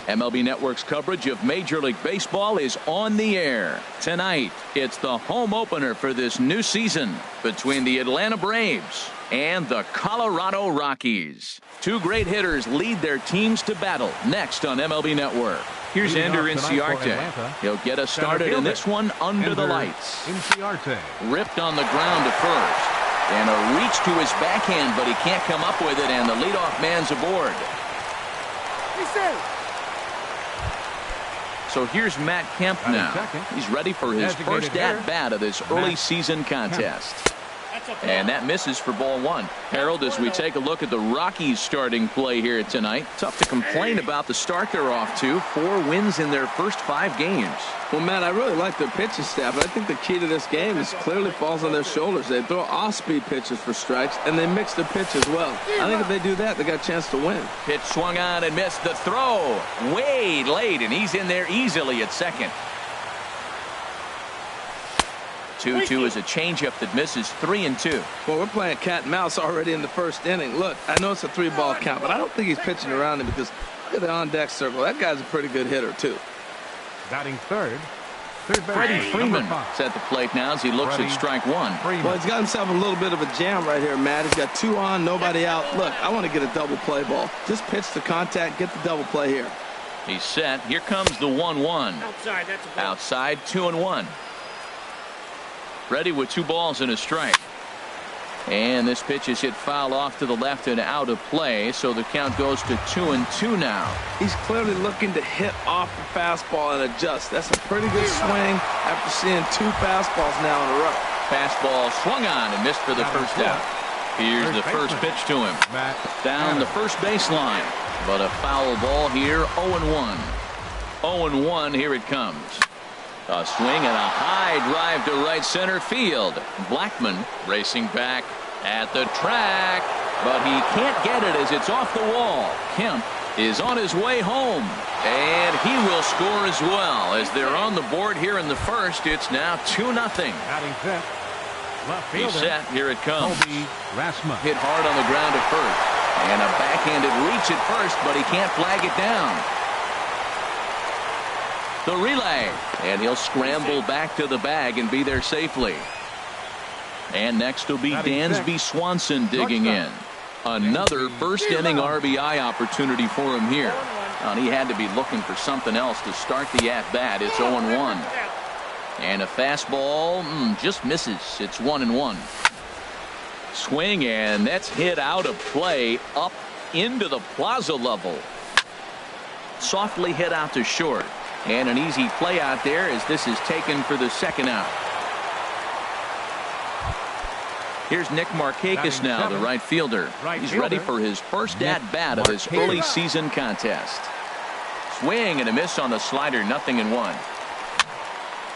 MLB Network's coverage of Major League Baseball is on the air. Tonight, it's the home opener for this new season between the Atlanta Braves and the Colorado Rockies. Two great hitters lead their teams to battle next on MLB Network. Here's Ender Inciarte. He'll get us started in this one under the lights. Ripped on the ground to first. And a reach to his backhand, but he can't come up with it, and the leadoff man's aboard. So here's Matt Kemp now. He's ready for his first at-bat of this early season contest. And that misses for ball one. Harold, as we take a look at the Rockies starting play here tonight, tough to complain about the start they're off to. 4 wins in their first 5 games. Well, Matt, I really like their pitching staff, but I think the key to this game is clearly falls on their shoulders. They throw off-speed pitches for strikes, and they mix their pitch as well. I think if they do that, they got a chance to win. Pitch swung on and missed. The throw way late, and he's in there easily at second. 2-2 is a changeup that misses. 3-2. Well, we're playing cat and mouse already in the first inning. Look, I know it's a 3-ball count, but I don't think he's pitching around him because look at the on-deck circle. That guy's a pretty good hitter, too. Batting third. Freddie Freeman is at the plate now as he looks at strike one. Well, he's got himself a little bit of a jam right here, Matt. He's got 2 on, nobody out. Look, I want to get a double play ball. Just pitch the contact, get the double play here. He's set. Here comes the 1-1. Outside, that's a ball. Outside, 2-1. Ready with 2 balls and a strike. And this pitch is hit foul off to the left and out of play, so the count goes to 2-2 now. He's clearly looking to hit off the fastball and adjust. That's a pretty good swing after seeing 2 fastballs now in a row. Fastball swung on and missed for the first out. Here's the first pitch to him. Down the first baseline, but a foul ball here. 0-1. 0-1, here it comes. A swing and a high drive to right center field. Blackman racing back at the track, but he can't get it as it's off the wall. Kemp is on his way home, and he will score as well as they're on the board here in the first. It's now 2-0. He's set. Here it comes. Hit hard on the ground at first, and a backhanded reach at first, but he can't flag it down. The relay, and he'll scramble back to the bag and be there safely. And next will be Dansby Swanson digging in. Another first inning RBI opportunity for him here. And he had to be looking for something else to start the at-bat. It's 0-1. And a fastball just misses. It's 1-1. Swing, and that's hit out of play up into the plaza level. Softly hit out to short. And an easy play out there as this is taken for the second out. Here's Nick Markakis now, the right fielder. He's ready for his first at-bat of this early season contest. Swing and a miss on the slider, 0-1.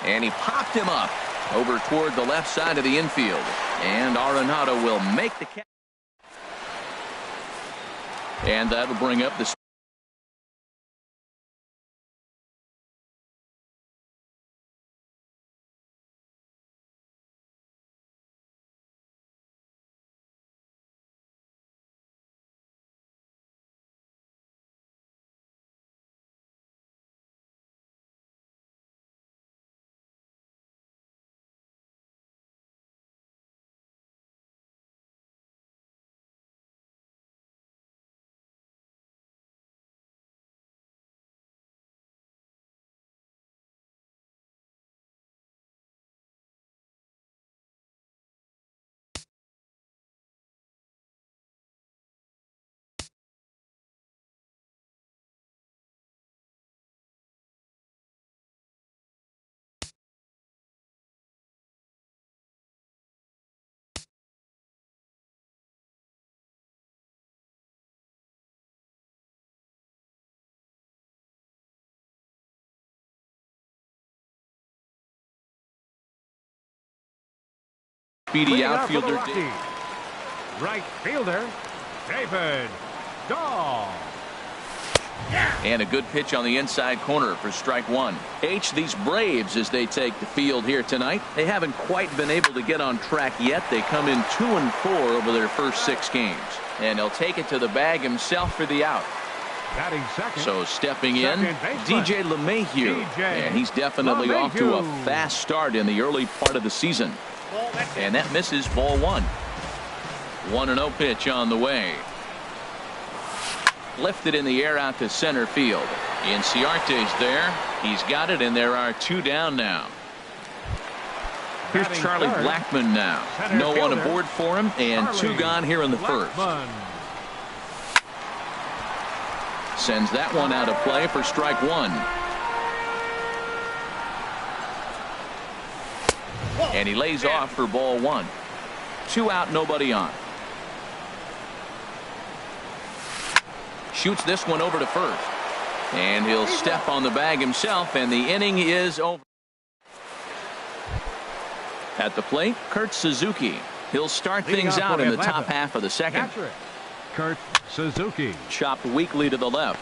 And he popped him up over toward the left side of the infield. And Arenado will make the catch. And that'll bring up the speedy outfielder. Right fielder, David Dahl. And a good pitch on the inside corner for strike one. These Braves, as they take the field here tonight, they haven't quite been able to get on track yet. They come in 2-4 over their first 6 games. And he'll take it to the bag himself for the out. Batting second. So stepping in, Second baseman. DJ LeMahieu. DJ And he's definitely off to a LeMahieu. fast start in the early part of the season. And that misses ball one. 1-0 pitch on the way. Lifted in the air out to center field. Inciarte's there. He's got it, and there are two down now. Here's Batting Charlie third. Blackmon now. Center No one fielder. aboard for him, and two Charlie gone here in the first. Blackmon. Sends that one out of play for strike one. And he lays off for ball one. 2 out, nobody on. Shoots this one over to first. And he'll step on the bag himself, and the inning is over. At the plate, Kurt Suzuki. He'll start Leading things off out for in the Atlanta. top half of the second. Catcher it. Kurt Suzuki. Chopped weakly to the left.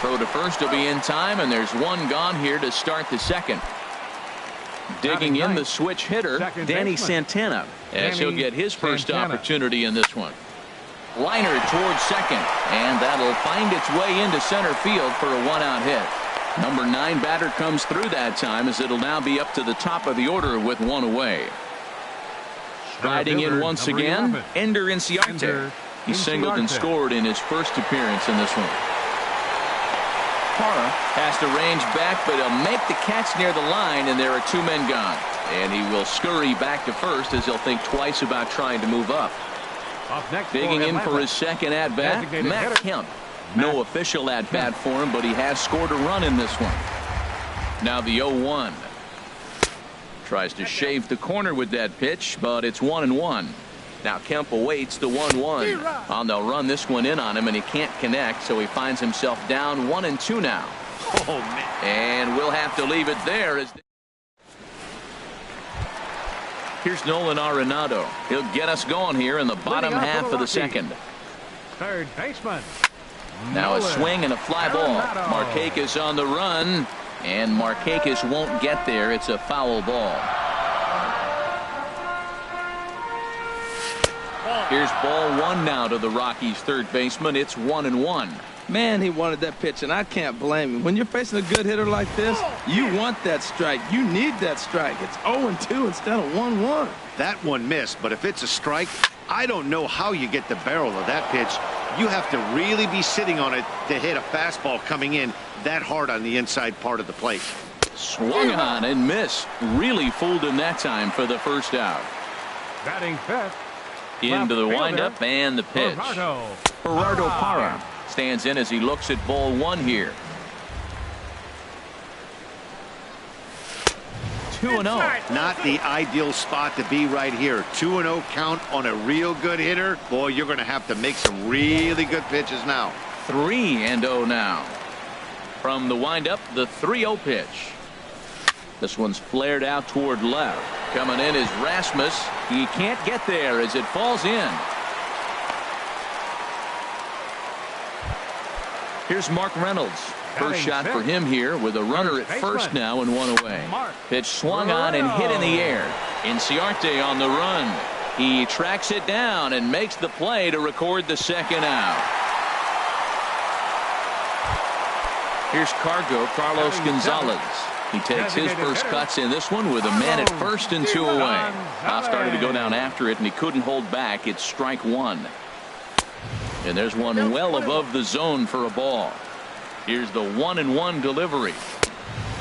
Throw to first will be in time, and there's one gone here to start the second. Digging in the switch hitter, Second Danny baseman. Santana, as he'll Danny get his first Santana. opportunity in this one. Liner towards second, and that'll find its way into center field for a 1-out hit. Number 9 batter comes through that time, as it'll now be up to the top of the order with one away. Riding in fielder, once number again, 11. Ender Inciarte. Ender He singled and Inciarte. scored in his first appearance in this one. Parra has to range back, but he'll make the catch near the line, and there are 2 men gone. And he will scurry back to first, as he'll think twice about trying to move up. Up next Digging in for Atlanta. his second at-bat, Designated Matt hitter. Kemp. No official at-bat for him, but he has scored a run in this one. Now the 0-1. Tries to shave the corner with that pitch, but it's 1-1. Now Kemp awaits the 1-1. And they'll run this one in on him, and he can't connect, so he finds himself down 1-2 now. Oh, man. And we'll have to leave it there. Here's Nolan Arenado. He'll get us going here in the bottom Leading off half for the of the Rockies. second. Third baseman. Now a Nolan swing and a fly ball. Arenado. Markakis on the run, and Markakis won't get there. It's a foul ball. Here's ball one now to the Rockies' third baseman. It's 1-1. Man, he wanted that pitch, and I can't blame him. When you're facing a good hitter like this, you want that strike. You need that strike. It's 0-2 instead of 1-1. That one missed, but if it's a strike, I don't know how you get the barrel of that pitch. You have to really be sitting on it to hit a fastball coming in that hard on the inside part of the plate. Swung on and missed. Really fooled him that time for the first out. Batting fifth. Into the Left fielder, windup and the pitch. Gerardo Parra stands in as he looks at ball one here. 2-0. Not the ideal spot to be right here. 2-0 count on a real good hitter. Boy, you're going to have to make some really good pitches now. 3-0 now. From the windup, the 3-0 pitch. This one's flared out toward left. Coming in is Rasmus. He can't get there as it falls in. Here's Mark Reynolds. First shot for him here with a runner at first now and one away. Pitch swung on and hit in the air. Inciarte on the run. He tracks it down and makes the play to record the second out. Here's Carlos Gonzalez. He takes his first cuts in this one with a man at first and 2 away. Started to go down after it, and he couldn't hold back. It's strike one. And there's one well above the zone for a ball. Here's the 1-1 delivery.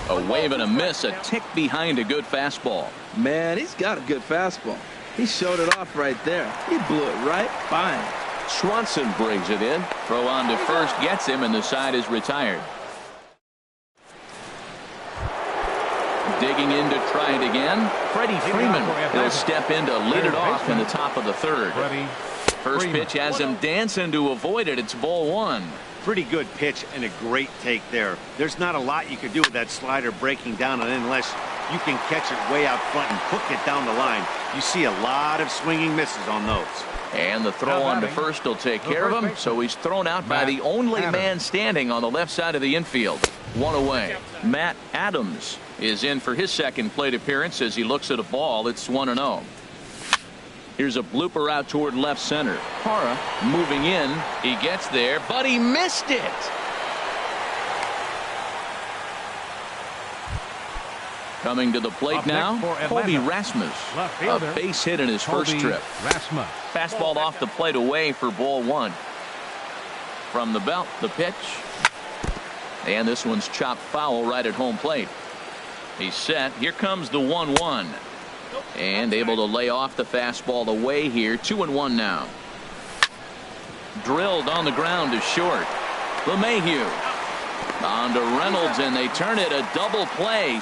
A wave and a miss, a tick behind a good fastball. Man, he's got a good fastball. He showed it off right there. He blew it right by him. Swanson brings it in. Throw on to first gets him, and the side is retired. Digging in to try it again. Freddie Freeman will step in to lead it off in the top of the third. First pitch has him dancing to avoid it. It's ball one. Pretty good pitch and a great take there. There's not a lot you could do with that slider breaking down on it unless you can catch it way out front and hook it down the line. You see a lot of swinging misses on those. And the throw on to first will take care of him, so he's thrown out by the only man standing on the left side of the infield. One away. Matt Adams is in for his second plate appearance as he looks at a ball. It's 1-0. Here's a blooper out toward left center. Hara moving in. He gets there, but he missed it. Coming to the plate now, Colby Rasmus. A base hit in his first trip. Rasmus. Fastball off the plate away for ball one. From the belt, the pitch. And this one's chopped foul right at home plate. He's set. Here comes the 1-1. And able to lay off the fastball away here. 2-1 now. Drilled on the ground to short. LeMahieu. On to Reynolds, and they turn it a double play.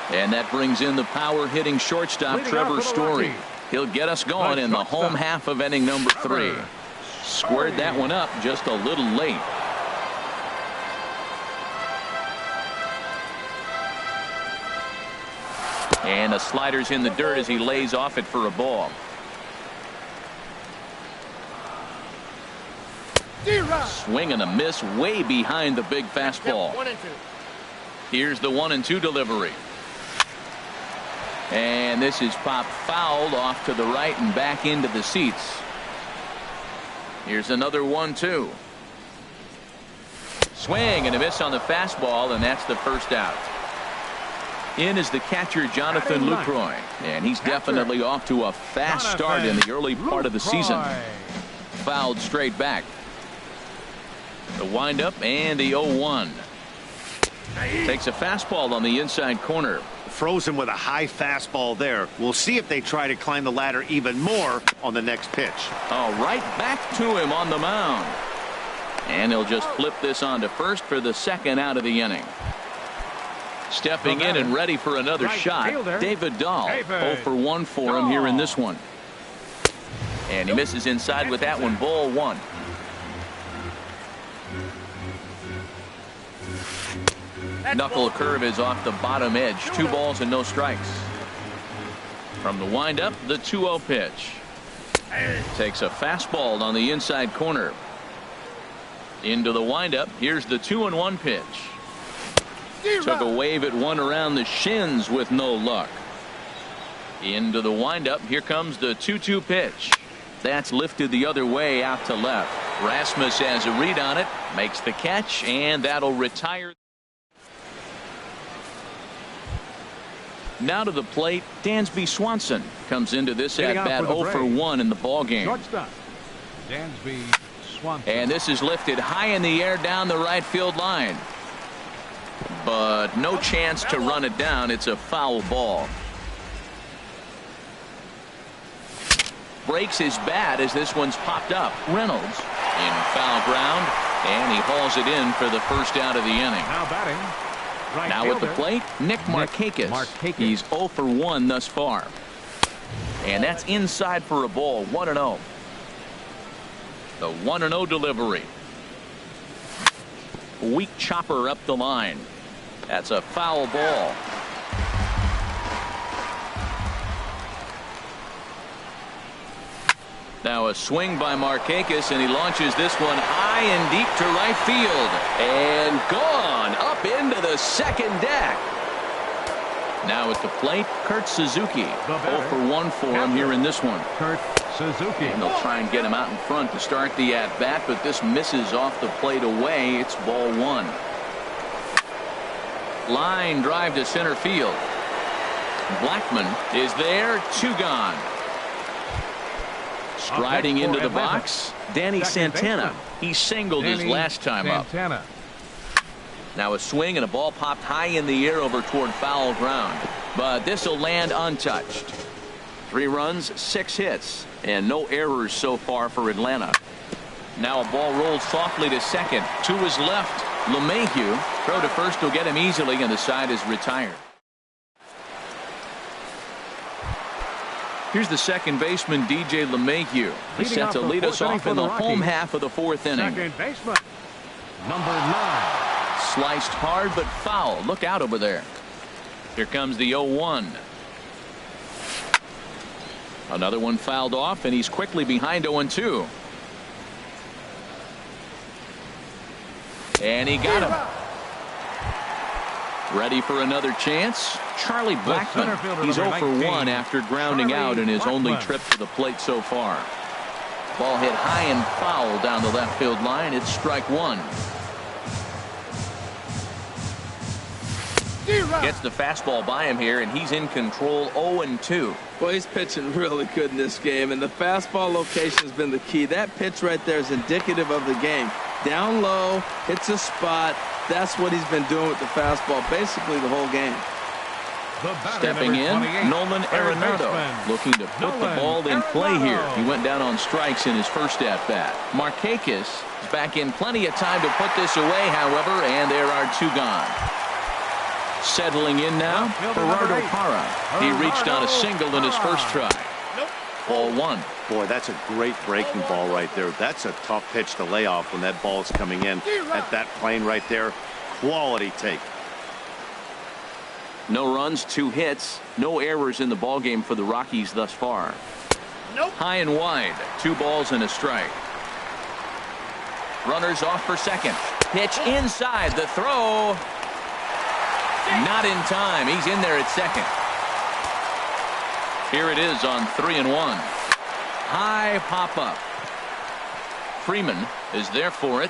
And that brings in the power hitting shortstop Trevor Story. He'll get us going in the home half of inning number 3. Squared that one up just a little late. And the slider's in the dirt as he lays off it for a ball. Swing and a miss way behind the big fastball. Here's the 1-2 delivery. And this is popped fouled off to the right and back into the seats. Here's another 1-2. Swing and a miss on the fastball, and that's the first out. In is the catcher Jonathan Lucroy, and he's definitely off to a fast start in the early part of the season. Fouled straight back. The windup and the 0-1. Takes a fastball on the inside corner. Frozen with a high fastball there. We'll see if they try to climb the ladder even more on the next pitch. Oh, right back to him on the mound. And he'll just flip this on to first for the second out of the inning. Stepping in and ready for another shot, David Dahl. 0 for 1 for him here in this one. And he misses inside with that one, ball 1. Knuckle curve is off the bottom edge. 2 balls and no strikes. From the windup, the 2-0 pitch. Takes a fastball on the inside corner. Into the windup. Here's the 2-1 pitch. Took a wave at one around the shins with no luck. Into the windup. Here comes the 2-2 pitch. That's lifted the other way out to left. Rasmus has a read on it. Makes the catch, and that'll retire. Now to the plate, Dansby Swanson comes into this at bat 0 for 1 in the ball game. Shortstop, Dansby Swanson. And this is lifted high in the air down the right field line. But no chance to run it down. It's a foul ball. Breaks his bat as this one's popped up. Reynolds in foul ground, and he hauls it in for the first out of the inning. Now batting. Right now fielder, at the plate, Nick Markakis. He's 0 for 1 thus far. And that's inside for a ball. 1-0. The 1-0 delivery. Weak chopper up the line. That's a foul ball. Now a swing by Markakis, and he launches this one high and deep to right field. And gone up into the second deck. Now at the plate, Kurt Suzuki. 0 for 1 for him here in this one. Kurt Suzuki. And they'll try and get him out in front to start the at-bat, but this misses off the plate away. It's ball 1. Line drive to center field. Blackman is there. 2 gone. Striding into the box, Danny Santana. He singled his last time up. Now a swing and a ball popped high in the air over toward foul ground. But this will land untouched. 3 runs, 6 hits, and no errors so far for Atlanta. Now a ball rolled softly to second. To his left, LeMahieu. Throw to first will get him easily, and the side is retired. Here's the second baseman, DJ LeMahieu. He's set to lead us off in the home half of the 4th inning. Second baseman, number 9. Sliced hard but foul. Look out over there. Here comes the 0-1. Another one fouled off, and he's quickly behind 0-2. And he got him. Ready for another chance. Charlie Blackmon. He's 0 for 1 after grounding out in his only trip to the plate so far. Ball hit high and foul down the left field line. It's strike one. Gets the fastball by him here, and he's in control. 0-2. Well, he's pitching really good in this game, and the fastball location has been the key. That pitch right there is indicative of the game. Down low, hits a spot. That's what he's been doing with the fastball basically the whole game. Stepping in, Nolan Arenado, looking to put the ball in play here. He went down on strikes in his first at-bat. Markakis is back in plenty of time to put this away, however, and there are two gone. Settling in now, Gerardo Parra. He reached on a single in his first try. Ball one. Boy, that's a great breaking ball right there. That's a tough pitch to lay off when that ball's coming in at that plane right there. Quality take. No runs, 2 hits, no errors in the ballgame for the Rockies thus far. High and wide, 2 balls and a strike. Runners off for second. Pitch inside, the throw. Not in time. He's in there at second. Here it is on 3-1. High pop up. Freeman is there for it.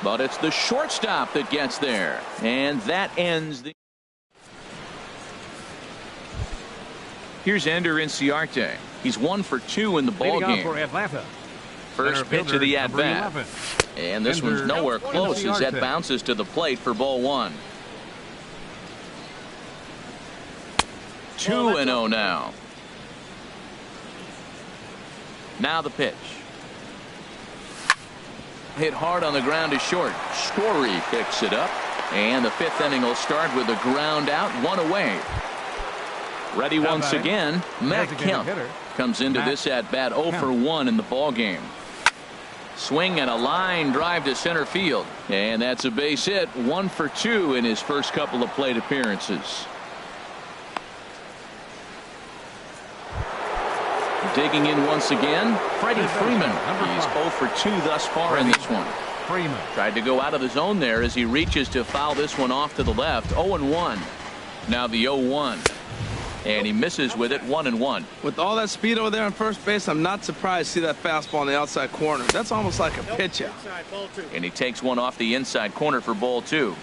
But it's the shortstop that gets there. And that ends the... Here's Ender Inciarte. He's 1 for 2 in the ballgame. First pitch of the at-bat. And this one's nowhere close as that bounces to the plate for ball one. 2-0 now. Now the pitch. Hit hard on the ground to short. Story picks it up. And the 5th inning will start with a ground out, 1 away. Ready once again, Matt Kemp comes into this at-bat 0 for 1 in the ballgame. Swing and a line drive to center field. And that's a base hit. 1 for 2 in his first couple of plate appearances. Digging in once again, Freddie Freeman. He's 0 for 2 thus far in this one. Tried to go out of the zone there as he reaches to foul this one off to the left. 0-1. Now the 0-1. And he misses with it. 1-1. With all that speed over there on first base, I'm not surprised to see that fastball on the outside corner. That's almost like a pitch out. And he takes one off the inside corner for ball 2.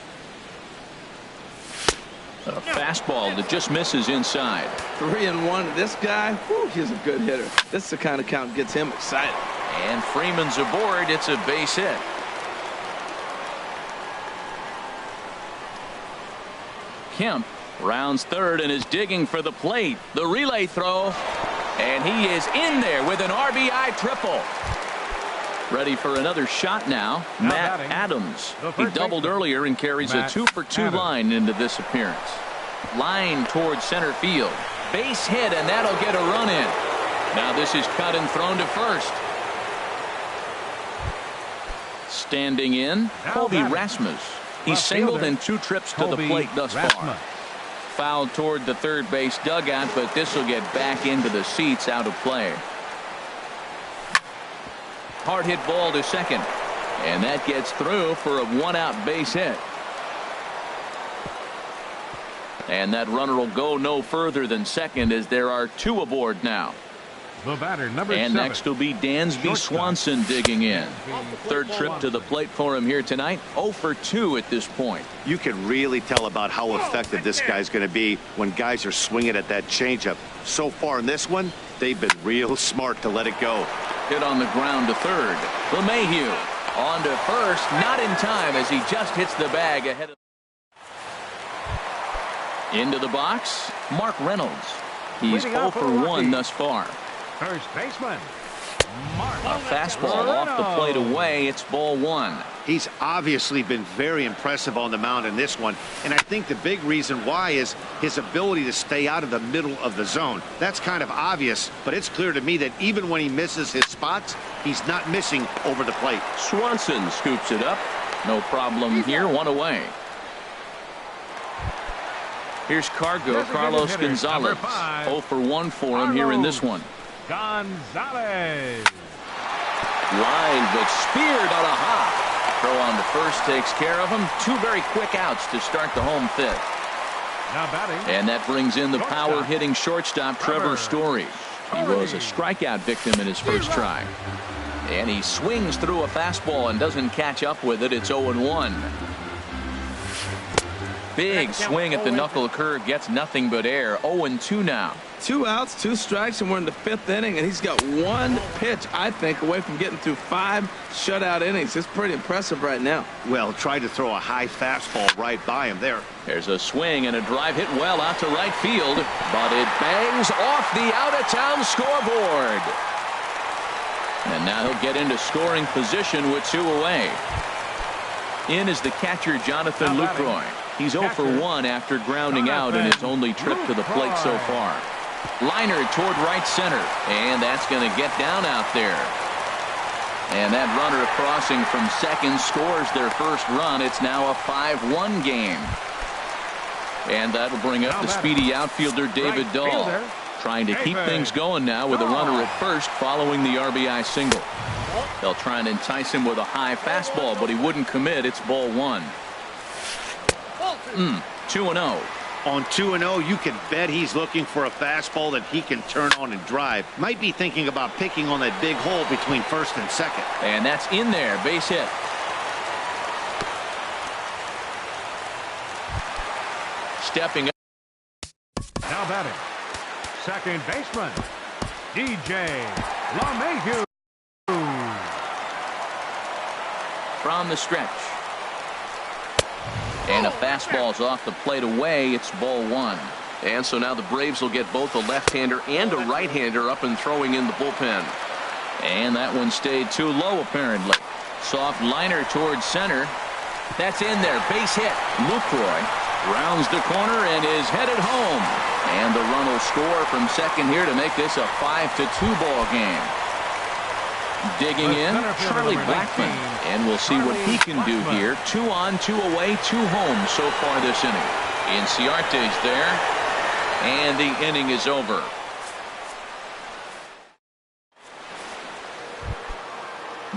A fastball that just misses inside. 3-1. This guy, whew, he's a good hitter. This is the kind of count that gets him excited. And Freeman's aboard. It's a base hit. Kemp rounds third and is digging for the plate. The relay throw. And he is in there with an RBI triple. Ready for another shot now. Matt Adams. He doubled earlier and carries a 2 for 2 line into this appearance. Line towards center field. Base hit, and that'll get a run in. Now this is cut and thrown to first. Standing in, Colby Rasmus. He's singled in 2 trips to the plate thus far. Fouled toward the third base dugout, but this will get back into the seats, out of play. Hard hit ball to second, and that gets through for a 1-out base hit. And that runner will go no further than second as there are 2 aboard now. The batter, number 7. And next will be Dansby Swanson digging in. Third trip to the plate for him here tonight. 0 for 2 at this point. You can really tell about how effective this guy's going to be when guys are swinging at that changeup. So far in this one, they've been real smart to let it go. Hit on the ground to third. LeMahieu on to first. Not in time as he just hits the bag ahead of. Into the box, Mark Reynolds. He's 0 for 1 thus far. First baseman, Mark. A fastball off the plate away. It's ball 1. He's obviously been very impressive on the mound in this one, and I think the big reason why is his ability to stay out of the middle of the zone. That's kind of obvious, but it's clear to me that even when he misses his spots, he's not missing over the plate. Swanson scoops it up. No problem here. 1 away. Here's Carlos Gonzalez. 0 for 1 for him here in this one. Gonzalez. Line, but speared on a hop. Throw on to first takes care of him. Two very quick outs to start the home fifth. Now batting. And that brings in the power-hitting shortstop Trevor Story. He was a strikeout victim in his first try. And he swings through a fastball and doesn't catch up with it. It's 0-1. Big swing at the knuckle curve, gets nothing but air. 0-2 now. 2 outs, 2 strikes, and we're in the 5th inning, and he's got 1 pitch, I think, away from getting through 5 shutout innings. It's pretty impressive right now. Well, tried to throw a high fastball right by him there. There's a swing and a drive hit well out to right field, but it bangs off the out-of-town scoreboard. And now he'll get into scoring position with 2 away. In is the catcher, Jonathan Lucroy. He's 0 for 1 after grounding out in his only trip to the plate so far. Liner toward right center, and that's going to get down out there. And that runner crossing from second scores their first run. It's now a 5-1 game. And that'll bring up the speedy outfielder David Dahl, trying to keep things going now with a runner at first following the RBI single. They'll try and entice him with a high fastball, but he wouldn't commit. It's ball 1. 2-0. On 2-0, you can bet he's looking for a fastball that he can turn on and drive. Might be thinking about picking on that big hole between first and second. And that's in there. Base hit. Stepping up. Now batting. Second baseman, DJ LeMahieu. From the stretch. And a fastball's off the plate away. It's ball 1. And so now the Braves will get both a left-hander and a right-hander up and throwing in the bullpen. And that one stayed too low, apparently. Soft liner towards center. That's in there. Base hit. Lucroy rounds the corner and is headed home. And the run will score from second here to make this a 5-2 ball game. Digging in, Charlie Blackmon, and we'll see what he can do here. 2 on, 2 away, 2 home so far this inning. Inciarte's there, and the inning is over.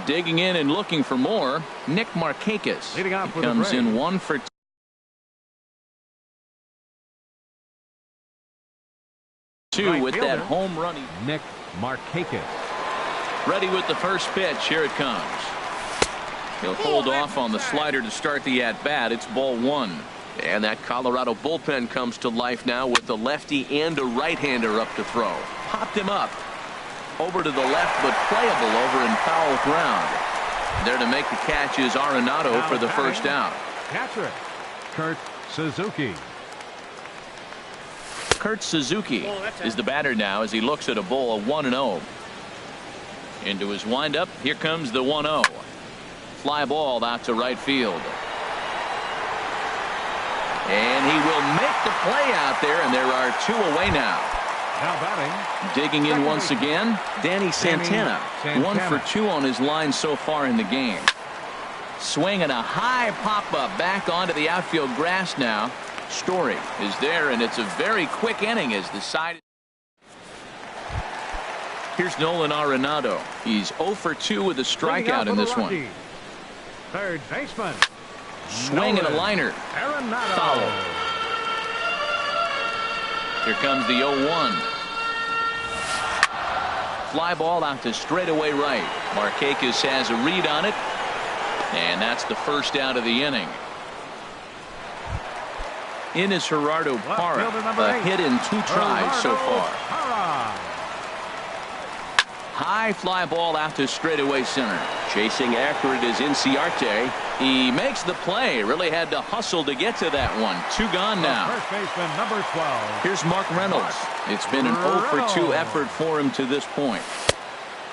Digging in and looking for more, Nick Markakis. Leading off with comes in 1 for 2 with that home run. Nick Markakis. Ready with the first pitch. Here it comes. He'll hold off on the slider to start the at-bat. It's ball 1. And that Colorado bullpen comes to life now with a lefty and a right-hander up to throw. Popped him up. Over to the left, but playable over in foul ground. There to make the catch is Arenado for the first out. Catcher, Kurt Suzuki. Kurt Suzuki is the batter now as he looks at a bowl of 1-0. Into his windup. Here comes the 1-0. Fly ball out to right field. And he will make the play out there, and there are 2 away now. Now batting. Digging in once again, Danny Santana. 1 for 2 on his line so far in the game. Swinging a high pop-up back onto the outfield grass now. Story is there, and it's a very quick inning as the side. Here's Nolan Arenado. He's 0 for 2 with a strikeout in this one. Third baseman. Swing and a liner. Foul. Here comes the 0-1. Fly ball out to straightaway right. Markakis has a read on it. And that's the first out of the inning. In is Gerardo Parra. A hit in 2 tries so far. High fly ball out to straightaway center. Chasing after it is Inciarte. He makes the play. Really had to hustle to get to that one. 2 gone now. First baseman, number 12. Here's Mark Reynolds. It's been an 0 for 2 effort for him to this point.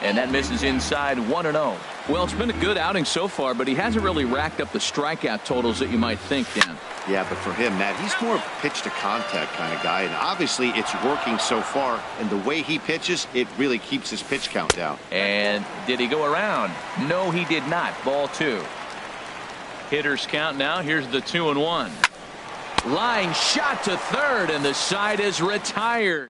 And that misses inside. 1-0. Well, it's been a good outing so far, but he hasn't really racked up the strikeout totals that you might think, Dan. Yeah, but for him, Matt, he's more of a pitch to contact kind of guy, and obviously it's working so far, and the way he pitches, it really keeps his pitch count down. And did he go around? No, he did not. Ball 2. Hitters count now. Here's the 2-1. Line shot to third, and the side is retired.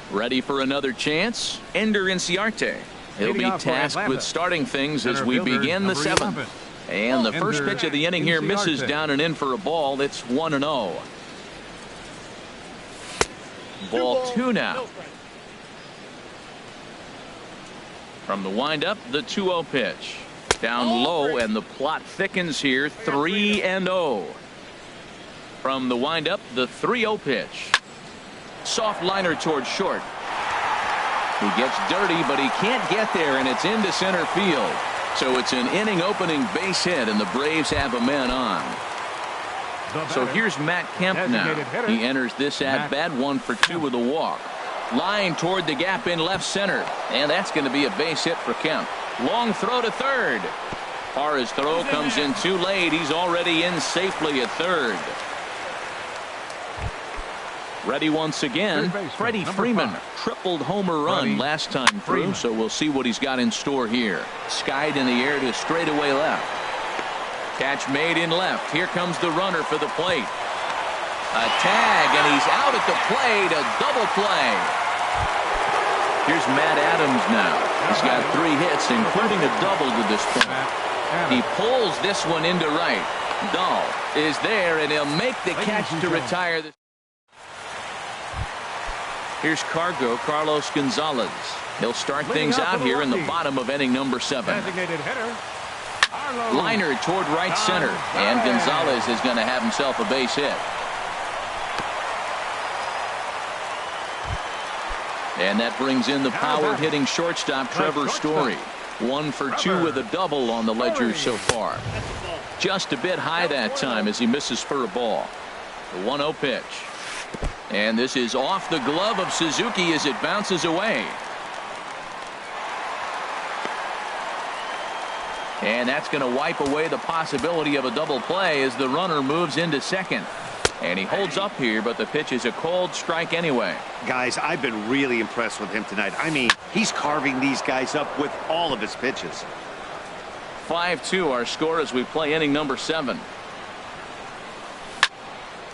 Ready for another chance? Ender Inciarte. He'll be tasked with starting things as we begin the 7th. And the first pitch of the inning here misses down and in for a ball. It's 1-0. Ball 2 now. From the windup, the 2-0 pitch. Down low, and the plot thickens here. 3-0. From the windup, the 3-0 pitch. Soft liner towards short. He gets dirty, but he can't get there, and it's into center field. So it's an inning opening base hit, and the Braves have a man on. So here's Matt Kemp now. He enters this at bat, 1 for 2 with a walk. Line toward the gap in left center, and that's going to be a base hit for Kemp. Long throw to third. Parra's throw comes in too late. He's already in safely at third. Ready once again, Freddie Freeman. Tripled homer run last time through, so we'll see what he's got in store here. Skied in the air to straightaway left. Catch made in left. Here comes the runner for the plate. A tag, and he's out at the plate. A double play. Here's Matt Adams now. He's got 3 hits, including a double to this point. He pulls this one into right. Dahl is there, and he'll make the catch to retire this. Here's Carlos Gonzalez. He'll start things out here in the bottom of inning number 7. Liner toward right center, and Gonzalez is going to have himself a base hit. And that brings in the power-hitting shortstop Trevor Story. 1 for 2 with a double on the ledger so far. Just a bit high that time as he misses for a ball. The 1-0 pitch. And this is off the glove of Suzuki as it bounces away. And that's going to wipe away the possibility of a double play as the runner moves into second. And he holds up here, but the pitch is a cold strike anyway. Guys, I've been really impressed with him tonight. I mean, he's carving these guys up with all of his pitches. 5-2 our score as we play inning number 7.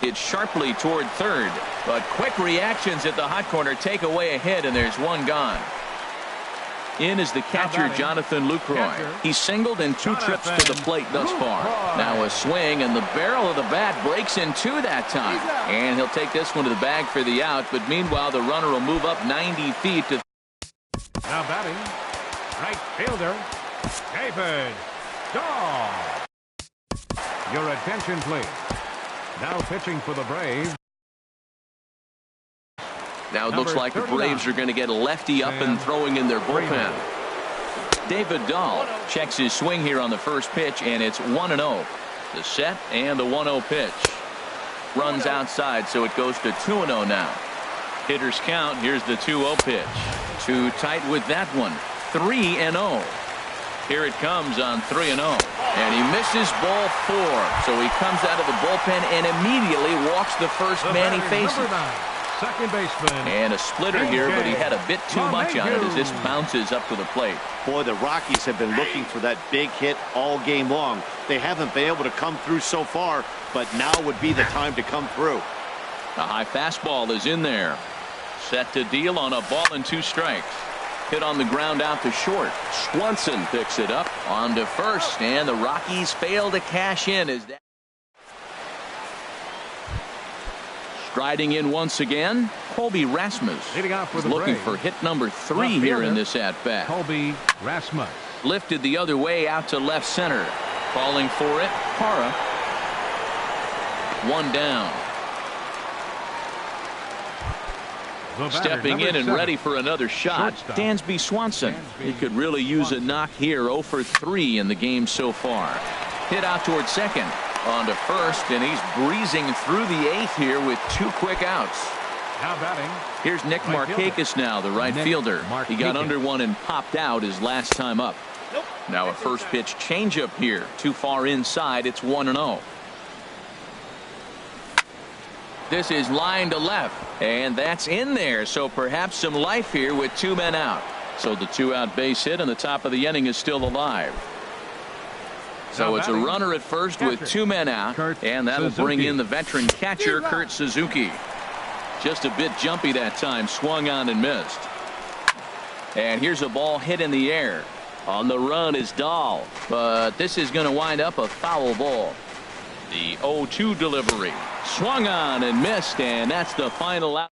It's sharply toward third, but quick reactions at the hot corner take away a hit, and there's one gone. In is the catcher, Jonathan Lucroy. He's singled in 2 trips to the plate thus far. Now a swing, and the barrel of the bat breaks in 2 that time. And he'll take this one to the bag for the out, but meanwhile the runner will move up 90 feet to. Now batting, right fielder, David Dahl. Your attention, please. Now pitching for the Braves. Now it looks like the Braves are going to get a lefty up and throwing in their bullpen. David Dahl checks his swing here on the first pitch, and it's 1-0. The set and the 1-0 pitch. Runs outside, so it goes to 2-0 now. Hitters count. Here's the 2-0 pitch. Too tight with that one. 3-0. Here it comes on 3-0. And he misses ball 4. So he comes out of the bullpen and immediately walks the first man he faces. Second baseman. And a splitter here, but he had a bit too much on it as this bounces up to the plate. Boy, the Rockies have been looking for that big hit all game long. They haven't been able to come through so far, but now would be the time to come through. A high fastball is in there. Set to deal on a ball and 2 strikes. Hit on the ground out to short. Swanson picks it up on to first, and the Rockies fail to cash in as that. Striding in once again, Colby Rasmus. He's looking for hit number 3 here in this at-bat. Colby Rasmus. Lifted the other way out to left center. Calling for it, Parra. 1 down. Stepping in and ready for another shot, Dansby Swanson. He could really use a knock here. 0 for 3 in the game so far. Hit out toward second. On to first, and he's breezing through the 8th here with 2 quick outs. Now batting. Here's Nick Markakis now, the right fielder. He got under one and popped out his last time up. Now a first pitch changeup here. Too far inside. It's 1-0. This is line to left, and that's in there. So perhaps some life here with 2 men out. So the 2-out base hit, and the top of the inning is still alive. So it's a runner at first with 2 men out, and that'll bring in the veteran catcher, Kurt Suzuki. Just a bit jumpy that time, swung on and missed. And here's a ball hit in the air. On the run is Dahl, but this is going to wind up a foul ball. The 0-2 delivery swung on and missed, and that's the final out.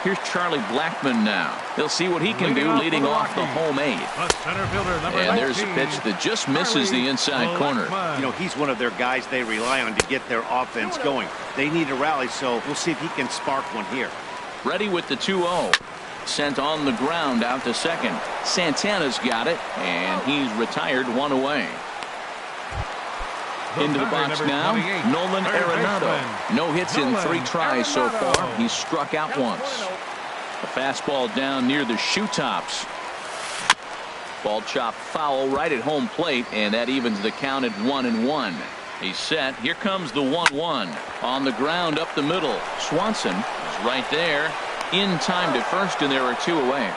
Here's Charlie Blackmon now. He'll see what he can do leading off the home eighth. And there's a pitch that just misses the inside corner. You know, he's one of their guys they rely on to get their offense going. They need a rally, so we'll see if he can spark one here. Ready with the 2-0. Sent on the ground out to second. Santana's got it, and he's retired one away. Into the box now, Nolan Arenado. No hits in 3 tries so far. He's struck out once. A fastball down near the shoe tops. Ball chopped foul right at home plate, and that evens the count at 1-1. He's set. Here comes the 1-1. On the ground up the middle. Swanson is right there. In time to first, and there are 2 away.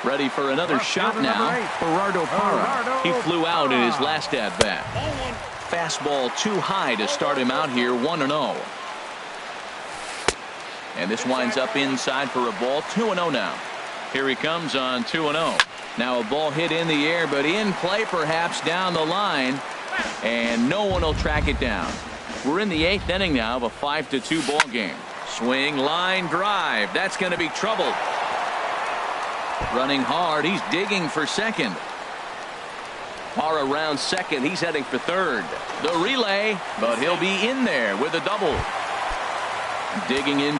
Ready for another shot now. Gerardo Parra. He flew out in his last at-bat. Fastball too high to start him out here, 1-0. And this winds up inside for a ball, 2-0 now. Here he comes on 2-0. Now a ball hit in the air, but in play perhaps down the line, and no one will track it down. We're in the 8th inning now of a 5-2 ball game. Swing, line, drive. That's going to be trouble. Running hard. He's digging for second. Parra around second. He's heading for third. The relay, but he'll be in there with a double. Digging in.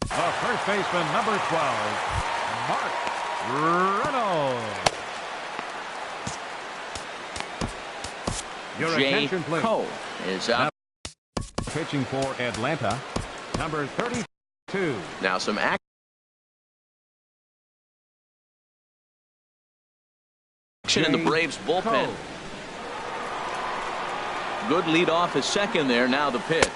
The first baseman, number 12, Mark Reynolds. Your attention, please. Cole is out. Pitching for Atlanta, number 32. Now some action in the Braves bullpen. Good lead off his second there. Now the pitch.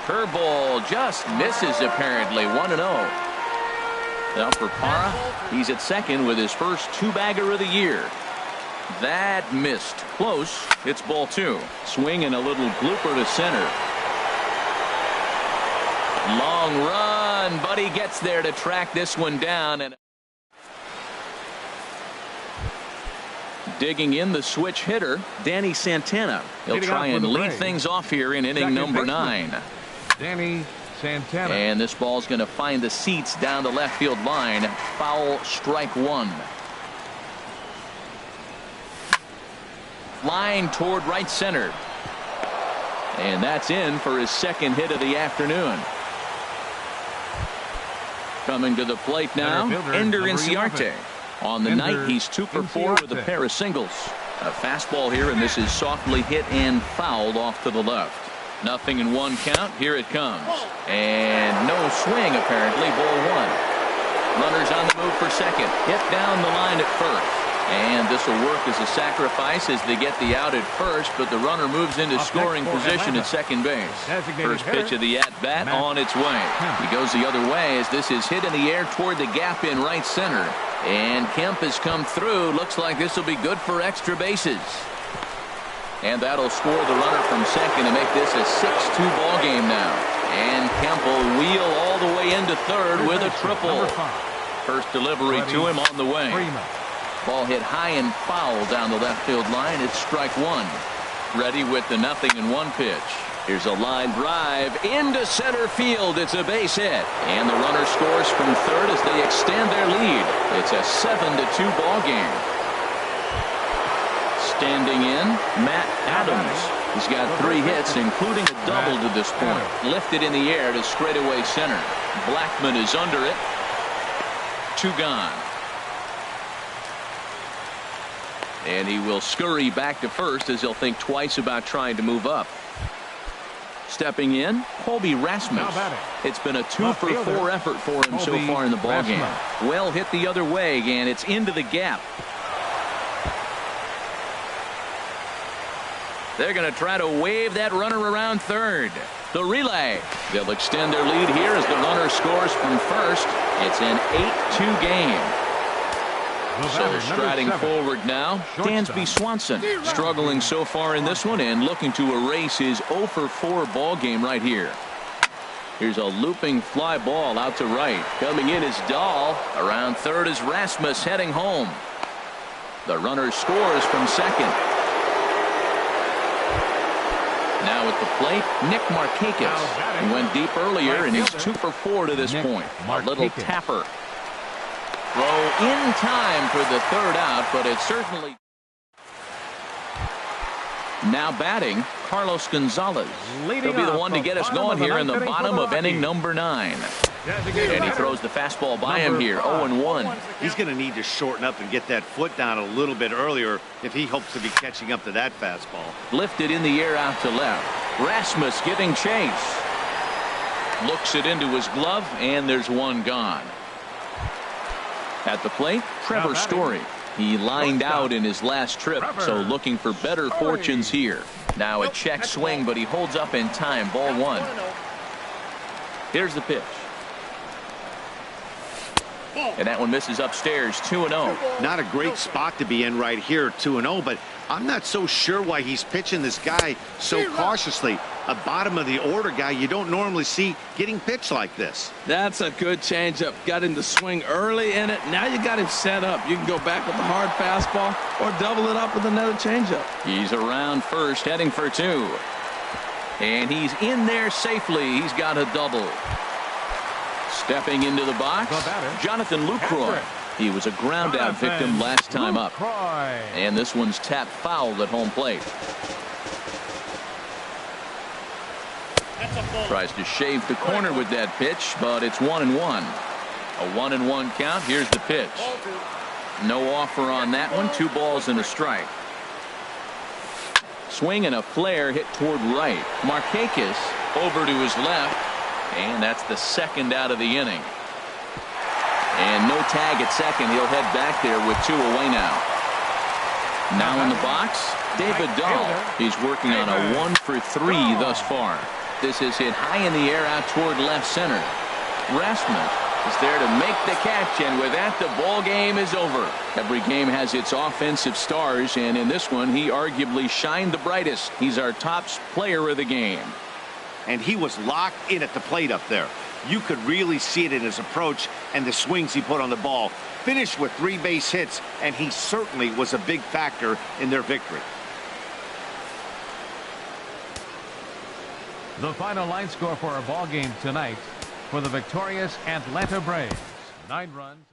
Curveball just misses apparently. 1-0. Now for Parra, he's at second with his first 2-bagger of the year. That missed. Close. It's ball 2. Swing and a little blooper to center. Long run, but he gets there to track this one down. And digging in the switch hitter, Danny Santana. He'll try and lead things off here in inning number 9. Danny Santana. And this ball's going to find the seats down the left field line. Foul, strike 1. Line toward right center. And that's in for his second hit of the afternoon. Coming to the plate now, Ender Inciarte. On the night, he's 2 for 4 with a pair of singles. A fastball here, and this is softly hit and fouled off to the left. 0-1 count. Here it comes. And no swing, apparently. Ball 1. Runners on the move for second. Hit down the line at first. And this will work as a sacrifice as they get the out at first, but the runner moves into scoring position at second base. First pitch of the at-bat on its way. He goes the other way as this is hit in the air toward the gap in right center. And Kemp has come through. Looks like this will be good for extra bases. And that'll score the runner from second to make this a 6-2 ball game now. And Kemp will wheel all the way into third with a triple. First delivery to him on the way. Ball hit high and foul down the left field line. It's strike 1. Ready with the 0-1 pitch. Here's a line drive into center field. It's a base hit. And the runner scores from third as they extend their lead. It's a 7-2 ball game. Standing in, Matt Adams. He's got 3 hits, including a double to this point. Lifted in the air to straightaway center. Blackmon is under it. 2 gone. And he will scurry back to first as he'll think twice about trying to move up. Stepping in, Colby Rasmus. It's been a 2 for 4 effort for him so far in the ballgame. Well hit the other way, and it's into the gap. They're going to try to wave that runner around third. The relay. They'll extend their lead here as the runner scores from first. It's an 8-2 game. So striding forward now, Dansby Swanson, struggling so far in this one and looking to erase his 0 for 4 ball game right here. Here's a looping fly ball out to right. Coming in is Dahl. Around third is Rasmus heading home. The runner scores from second. Now at the plate, Nick Markakis. He went deep earlier, and he's 2 for 4 to this point. A little tapper. Throw in time for the third out, but it certainly... Now batting, Carlos Gonzalez. He'll be the one to get us going here in the bottom of inning number 9. And he throws the fastball by him here, 0-1. He's going to need to shorten up and get that foot down a little bit earlier if he hopes to be catching up to that fastball. Lifted in the air out to left. Rasmus giving chase. Looks it into his glove, and there's one gone. At the plate, Trevor Story. He lined out in his last trip, so looking for better fortunes here. Now a check swing, but he holds up in time. Ball 1. Here's the pitch. And that one misses upstairs, 2-0. Not a great spot to be in right here, 2-0, but I'm not so sure why he's pitching this guy so cautiously. A bottom of the order guy you don't normally see getting pitched like this. That's a good changeup. Got him to swing early in it. Now you got him set up. You can go back with the hard fastball or double it up with another changeup. He's around first, heading for 2. And he's in there safely. He's got a double. Stepping into the box, Jonathan Lucroy. He was a ground out victim last time up. And this one's tapped foul at home plate. Tries to shave the corner with that pitch, but it's 1-1. A 1-1 count. Here's the pitch. No offer on that one. 2 balls and a strike. Swing and a flare hit toward right. Markakis over to his left. And that's the second out of the inning. And no tag at second. He'll head back there with 2 away now. Now in the box, David Dahl. He's working on a 1 for 3 thus far. This is hit high in the air out toward left center. Rasmus is there to make the catch, and with that, the ball game is over. Every game has its offensive stars, and in this one, he arguably shined the brightest. He's our top player of the game. And he was locked in at the plate up there. You could really see it in his approach and the swings he put on the ball. Finished with 3 base hits, and he certainly was a big factor in their victory. The final line score for our ball game tonight for the victorious Atlanta Braves. 9 runs.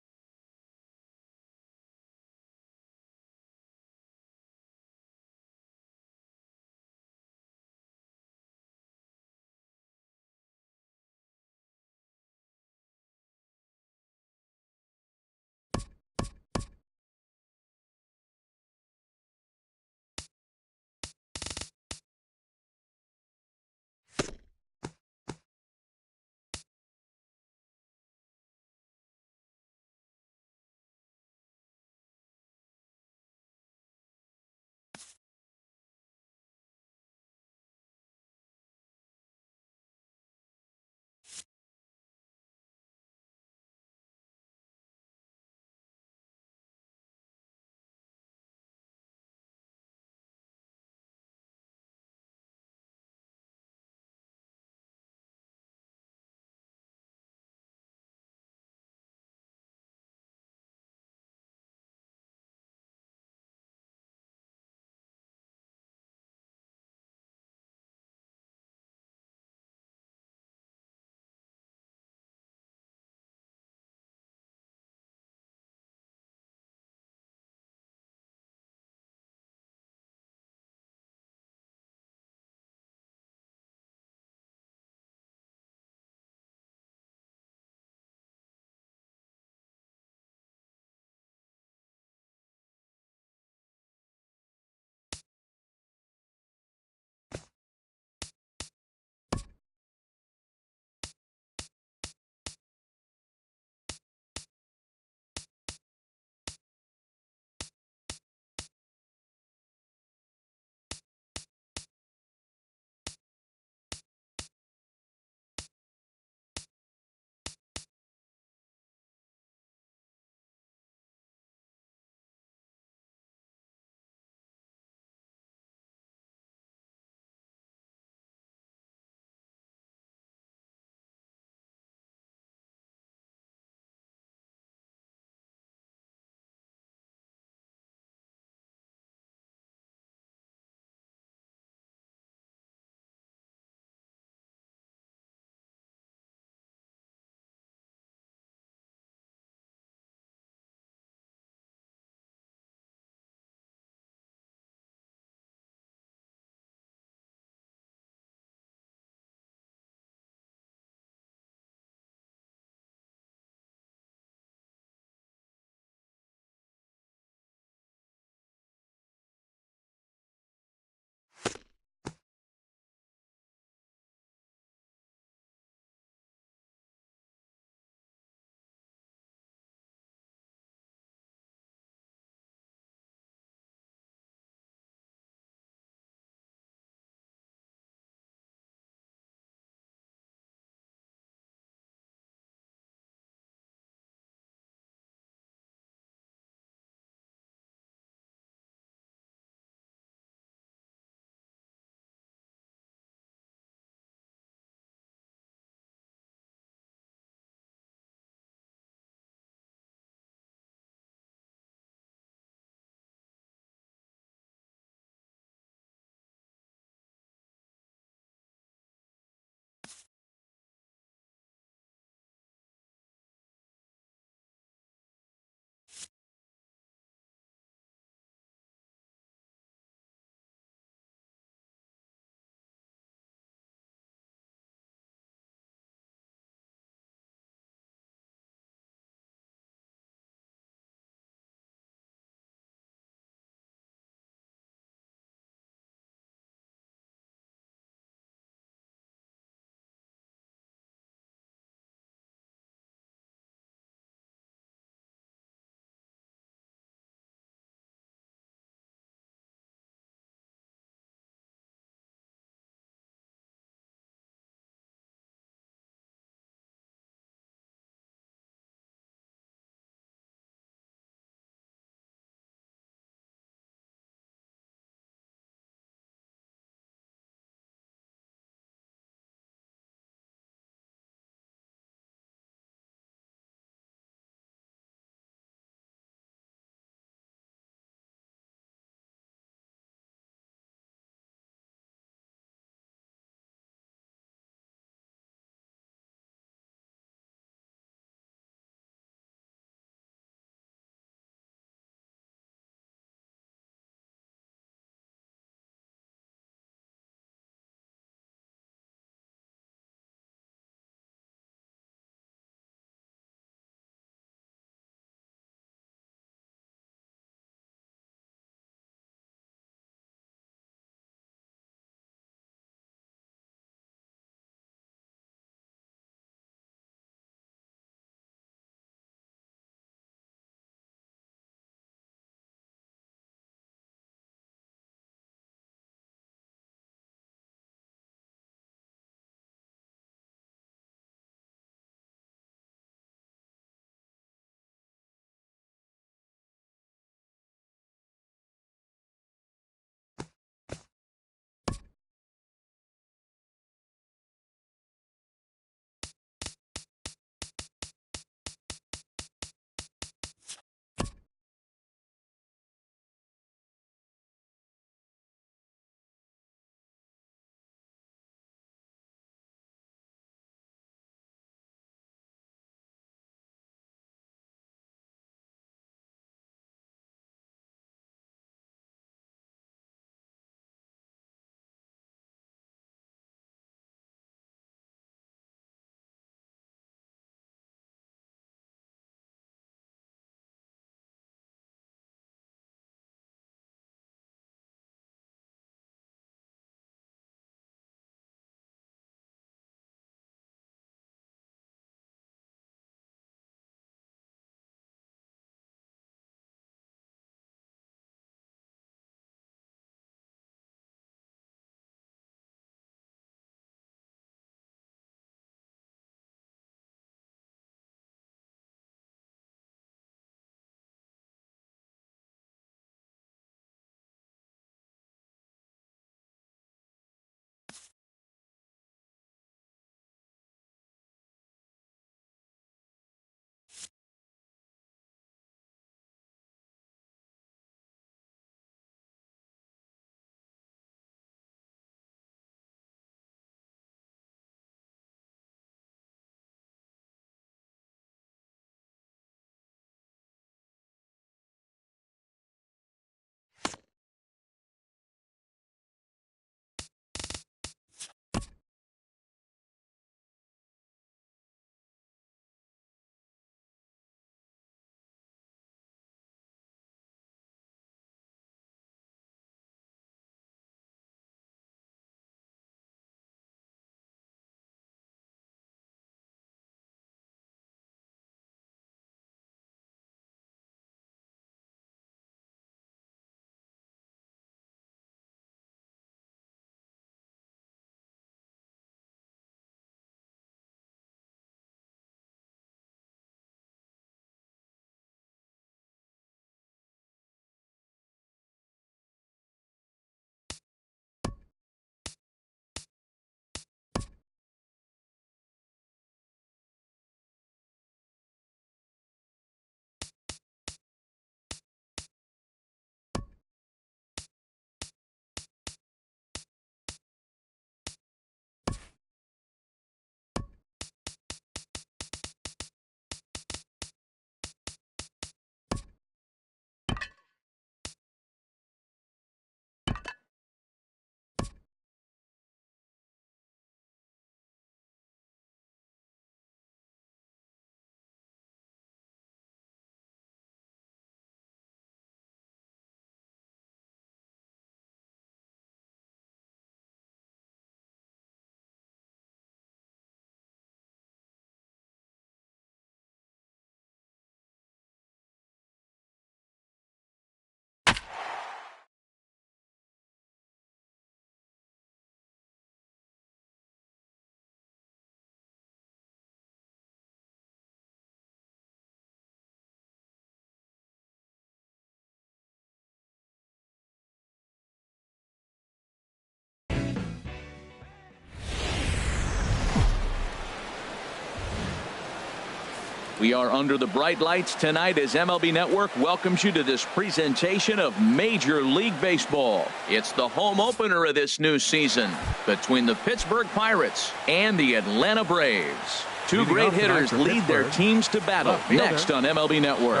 We are under the bright lights tonight as MLB Network welcomes you to this presentation of Major League Baseball. It's the home opener of this new season between the Pittsburgh Pirates and the Atlanta Braves. Two great hitters lead their teams to battle next on MLB Network.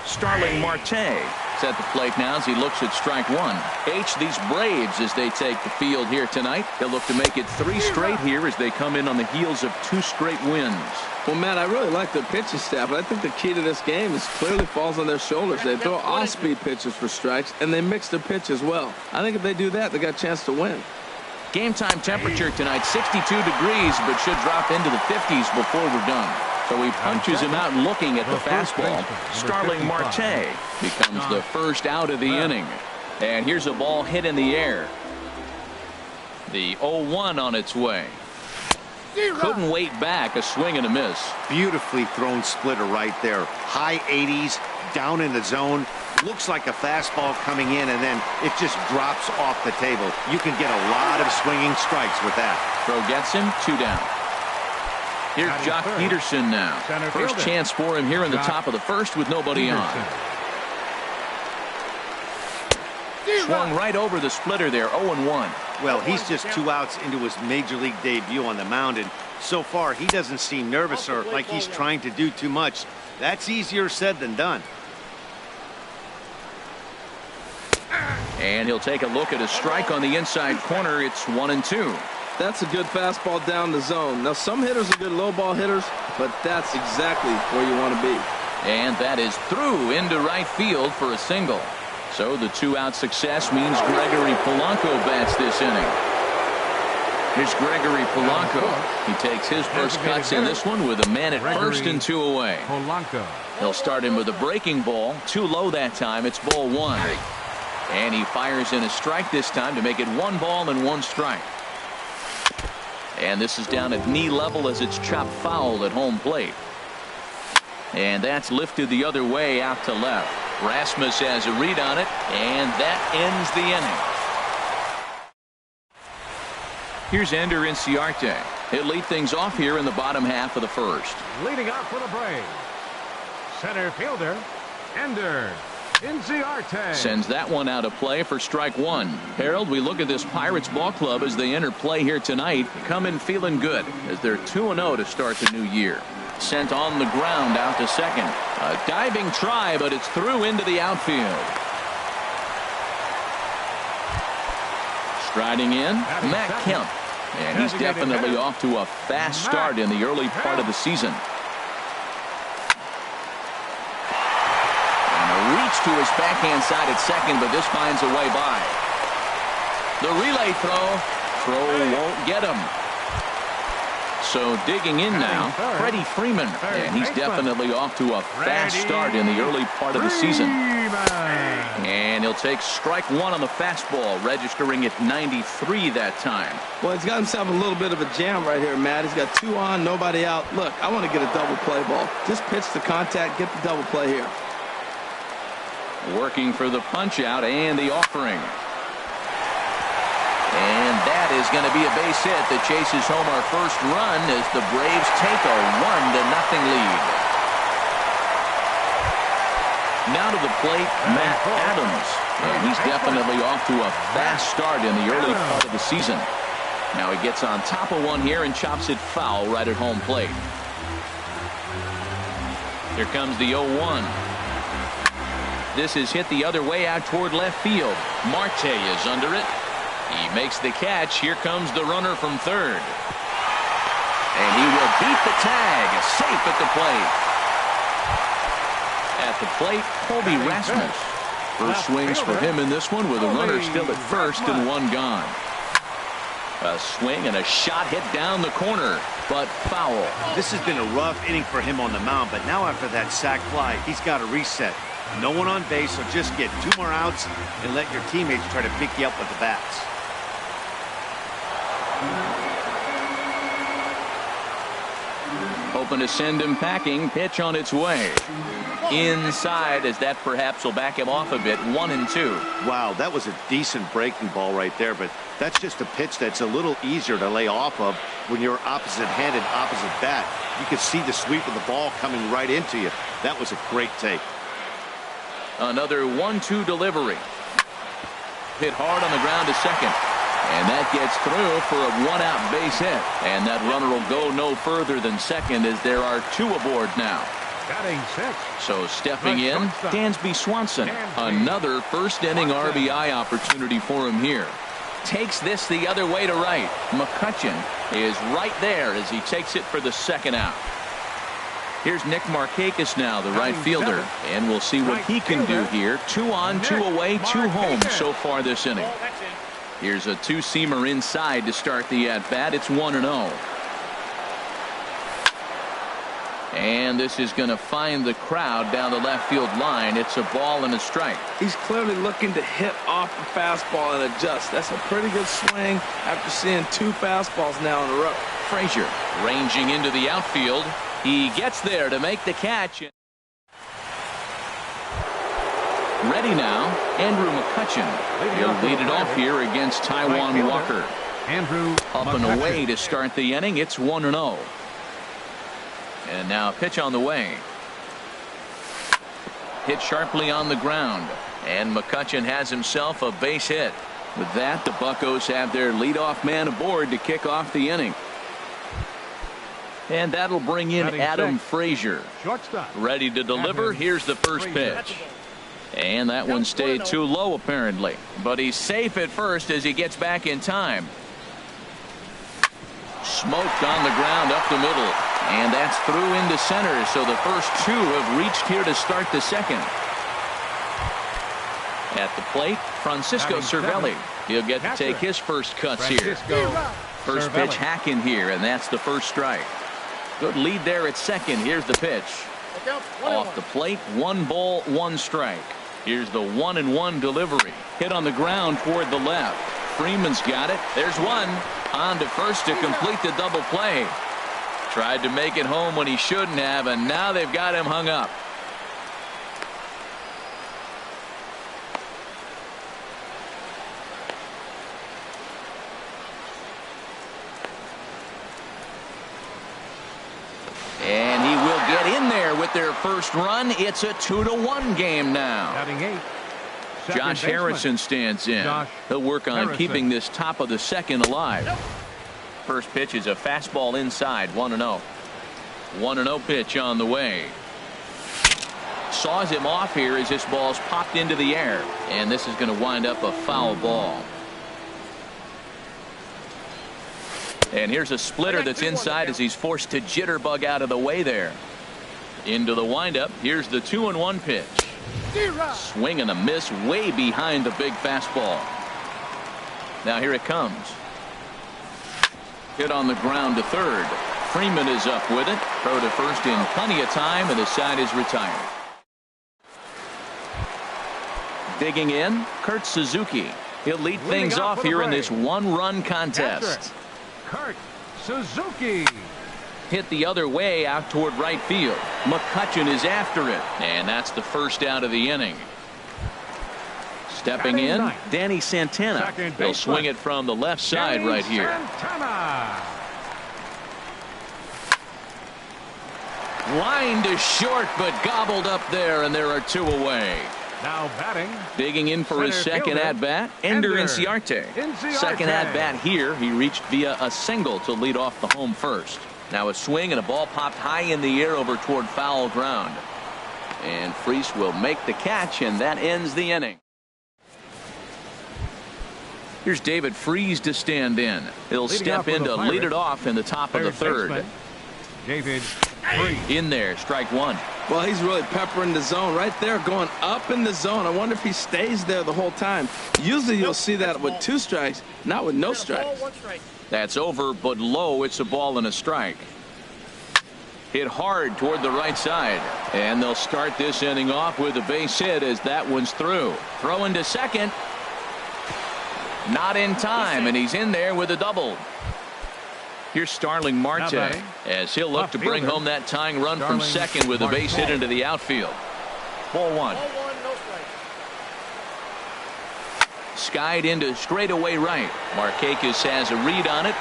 Starling Marte is at the plate now as he looks at strike one. These Braves, as they take the field here tonight, they'll look to make it 3 straight here as they come in on the heels of 2 straight wins. Well, Matt, I really like their pitching staff, but I think the key to this game is clearly falls on their shoulders. They throw off-speed pitches for strikes, and they mix their pitch as well. I think if they do that, they got a chance to win. Game time temperature tonight, 62 degrees, but should drop into the 50s before we're done. So he punches him out looking at the fastball. Starling Marte becomes the first out of the inning. And here's a ball hit in the air. The 0-1 on its way. Couldn't wait back. A swing and a miss. Beautifully thrown splitter right there. High 80s, down in the zone. Looks like a fastball coming in, and then it just drops off the table. You can get a lot of swinging strikes with that. Throw gets him, 2 down. Here's Jock Peterson now. First chance for him here in the top of the first with nobody on. Swung right over the splitter there, 0-1. Well, he's just 2 outs into his major league debut on the mound, and so far he doesn't seem nervous or like he's trying to do too much. That's easier said than done. And he'll take a look at a strike on the inside corner. It's 1-2. That's a good fastball down the zone. Now, some hitters are good low ball hitters, but that's exactly where you want to be. And that is through into right field for a single. So the 2-out success means Gregory Polanco bats this inning. Here's Gregory Polanco. He takes his first cuts in this one with a man at first and 2 away. He'll start him with a breaking ball. Too low that time. It's ball 1. And he fires in a strike this time to make it 1 ball and 1 strike. And this is down at knee level as it's chopped foul at home plate. And that's lifted the other way out to left. Rasmus has a read on it, and that ends the inning. Here's Ender Inciarte. He'll lead things off here in the bottom half of the first. Leading off for the Braves, center fielder, Ender Inciarte. Sends that one out of play for strike 1. Harold, we look at this Pirates ball club as they enter play here tonight. Come in feeling good as they're 2-0 to start the new year. Sent on the ground out to second. A diving try, but it's through into the outfield. Striding in, Matt Kemp. And he's definitely off to a fast start in the early part of the season. Reach to his backhand side at second, but this finds a way by. The relay throw won't get him. So digging in now, Freddie Freeman, and he's definitely off to a fast start in the early part of the season. And he'll take strike 1 on the fastball, registering at 93 that time. Well, he's got himself a little bit of a jam right here, Matt. He's got 2 on, nobody out. Look, I want to get a double play ball. Just pitch the contact, get the double play here. Working for the punch out and the offering. And that is going to be a base hit that chases home our first run as the Braves take a 1-0 lead. Now to the plate, Matt Adams. And he's definitely off to a fast start in the early part of the season. Now he gets on top of one here and chops it foul right at home plate. Here comes the 0-1. This is hit the other way out toward left field. Marte is under it. He makes the catch. Here comes the runner from third. And he will beat the tag. Safe at the plate. At the plate, Colby Rasmus. First swings for him in this one with a runner still at first and 1 gone. A swing and a shot hit down the corner, but foul. This has been a rough inning for him on the mound, but now after that sac fly, he's got to reset. No one on base, so just get 2 more outs and let your teammates try to pick you up with the bats. hoping to send him packing. Pitch on its way. Inside, as that perhaps will back him off a bit. 1-2. Wow, that was a decent breaking ball right there, but that's just a pitch that's a little easier to lay off of when you're opposite-handed, opposite bat. You could see the sweep of the ball coming right into you. That was a great take. Another 1-2 delivery. Hit hard on the ground to second. And that gets through for a one-out base hit. And that runner will go no further than second as there are 2 aboard now. Batting 6. So stepping in, Dansby Swanson. Another first-inning RBI opportunity for him here. Takes this the other way to right. McCutchen is right there as he takes it for the second out. Here's Nick Markakis now, the right fielder, and we'll see what he can do here. 2 on, 2 away, 2 home so far this inning. Here's a 2-seamer inside to start the at-bat. It's 1-0. And this is going to find the crowd down the left field line. It's a ball and a strike. He's clearly looking to hit off the fastball and adjust. That's a pretty good swing after seeing 2 fastballs now in a row. Frazier ranging into the outfield. He gets there to make the catch. Ready now, Andrew McCutchen. He'll lead it off here against Taijuan Walker. Andrew up and away to start the inning. It's 1-0. And now a pitch on the way. Hit sharply on the ground. And McCutchen has himself a base hit. With that, the Buccos have their leadoff man aboard to kick off the inning. And that'll bring in Adam Frazier. Ready to deliver. Here's the first pitch. And that one stayed too low apparently. But he's safe at first as he gets back in time. Smoked on the ground up the middle. And that's through into center. So the first 2 have reached here to start the second. At the plate, Francisco Cervelli. He'll get to take his first cuts here. First pitch hacking here, and that's the first strike. Good lead there at second. Here's the pitch. Off the plate, 1 ball, 1 strike. Here's the 1-1 delivery. Hit on the ground toward the left. Freeman's got it. There's one. On to first to complete the double play. Tried to make it home when he shouldn't have, and now they've got him hung up. And he will get in there with their first run. It's a 2-1 game now. Josh Harrison stands in. He'll work on keeping this top of the second alive. First pitch is a fastball inside. 1-0. 1-0 pitch on the way. Saws him off here as this ball's popped into the air. And this is going to wind up a foul ball. And here's a splitter that's inside as he's forced to jitterbug out of the way there. Into the windup. Here's the 2-1 pitch. Swing and a miss way behind the big fastball. Now here it comes. Hit on the ground to third. Freeman is up with it. Throw to first in plenty of time, and the side is retired. Digging in, Kurt Suzuki. He'll lead things off here in this 1-run contest. Kurt Suzuki. Hit the other way out toward right field. McCutchen is after it, and that's the first out of the inning. Stepping in, Danny Santana. They'll swing it from the left side right here. Line to short, but gobbled up there, and there are 2 away. Now batting. Digging in for his second at-bat, Ender Inciarte. Second at-bat here, he reached via a single to lead off the home first. Now a swing and a ball popped high in the air over toward foul ground. And Freese will make the catch, and that ends the inning. Here's David Freese to stand in. He'll step in to lead it off in the top of the third. David Freese. In there, strike 1. Well, he's really peppering the zone right there, going up in the zone. I wonder if he stays there the whole time. Usually you'll see that with 2 strikes, not with no strikes. That's over, but low. It's a ball and a strike. Hit hard toward the right side. And they'll start this inning off with a base hit as that one's through. Throwing to second. Not in time, and he's in there with a double. Here's Starling Marte as he'll look to bring home that tying run from second with a base hit into the outfield. Ball one. Skied into straightaway right. Markakis has a read on it.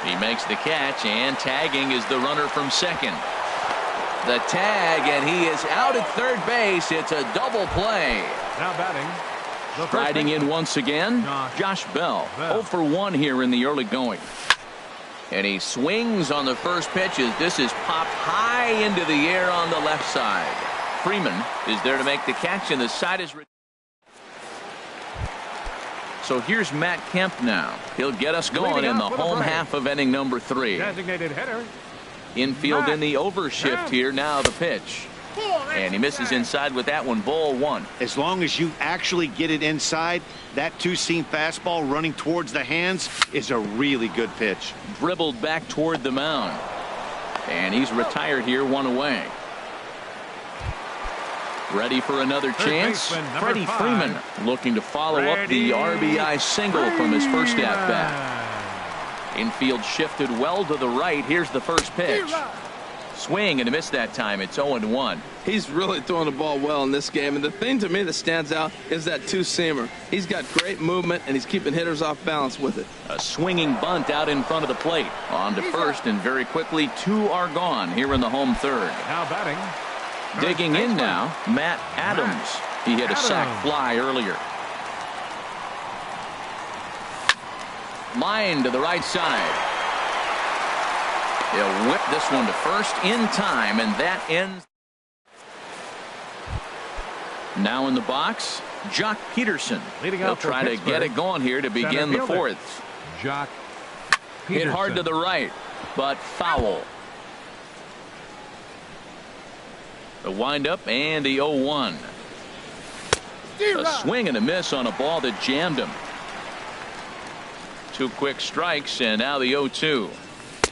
He makes the catch, and tagging is the runner from second. The tag, and he is out at third base. It's a double play. Now batting. Riding in once again, Josh Bell. 0 for 1 here in the early going. And he swings on the first pitch as this is popped high into the air on the left side. Freeman is there to make the catch, and the side is. So here's Matt Kemp now. He'll get us going in the home half of inning number 3. Designated hitter. Infield in the overshift here. Now the pitch. And he misses inside with that one. Ball one. As long as you actually get it inside, that two-seam fastball running towards the hands is a really good pitch. Dribbled back toward the mound. And he's retired here, 1 away. Ready for another chance. Freddie Freeman looking to follow up the RBI single from his first at-bat. Infield shifted well to the right. Here's the first pitch. Swing and a miss that time. It's 0-1. He's really throwing the ball well in this game, and the thing to me that stands out is that two-seamer. He's got great movement, and he's keeping hitters off balance with it. A swinging bunt out in front of the plate. On to first, and very quickly 2 are gone here in the home third. Now batting. Digging in now, Matt Adams. He hit a sac fly earlier. Line to the right side. He'll whip this one to first in time, and that ends. Now in the box, Jock Peterson. He'll try to get it going here to begin the fourth. Jock Hit hard to the right, but foul. The windup and the 0-1. A swing and a miss on a ball that jammed him. 2 quick strikes, and now the 0-2.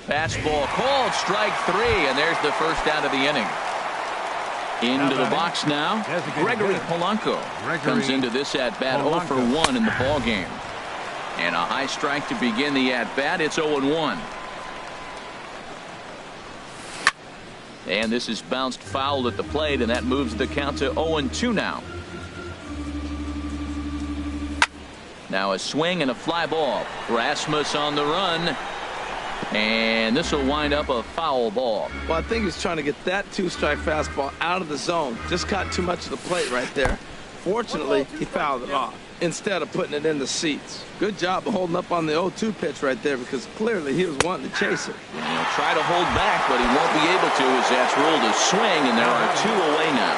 Fastball called, strike 3, and there's the first out of the inning. Into the box now, Gregory Polanco comes into this at-bat 0 for 1 in the ball game. And a high strike to begin the at-bat. It's 0-1. And this is bounced foul at the plate, and that moves the count to 0-2 now. Now a swing and a fly ball. Rasmus on the run. And this will wind up a foul ball. Well, I think he's trying to get that 2-strike fastball out of the zone. Just caught too much of the plate right there. Fortunately, he fouled it off instead of putting it in the seats. Good job of holding up on the 0-2 pitch right there, because clearly he was wanting to chase it. And he'll try to hold back, but he won't be able to, as that's ruled a swing, and there are 2 away now.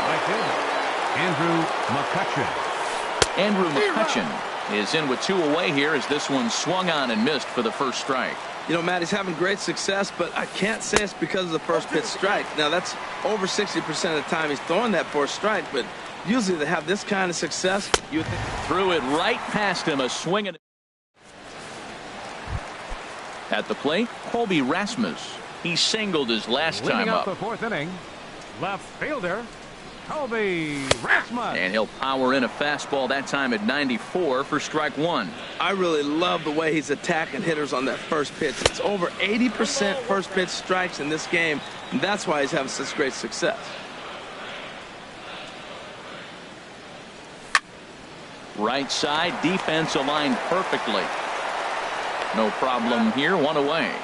Andrew McCutchen is in with 2 away here as this one swung on and missed for the first strike. You know, Matt, he's having great success, but I can't say it's because of the first pitch strike. Now, that's over 60% of the time he's throwing that for a strike, but usually they have this kind of success. You think threw it right past him, a swing and at the plate, Colby Rasmus. He singled his last time up. The 4th inning, left fielder Colby Rasmus. And he'll power in a fastball that time at 94 for strike 1. I really love the way he's attacking hitters on that first pitch. It's over 80% first pitch strikes in this game, and that's why he's having such great success. Right side, defense aligned perfectly. No problem here, 1 away.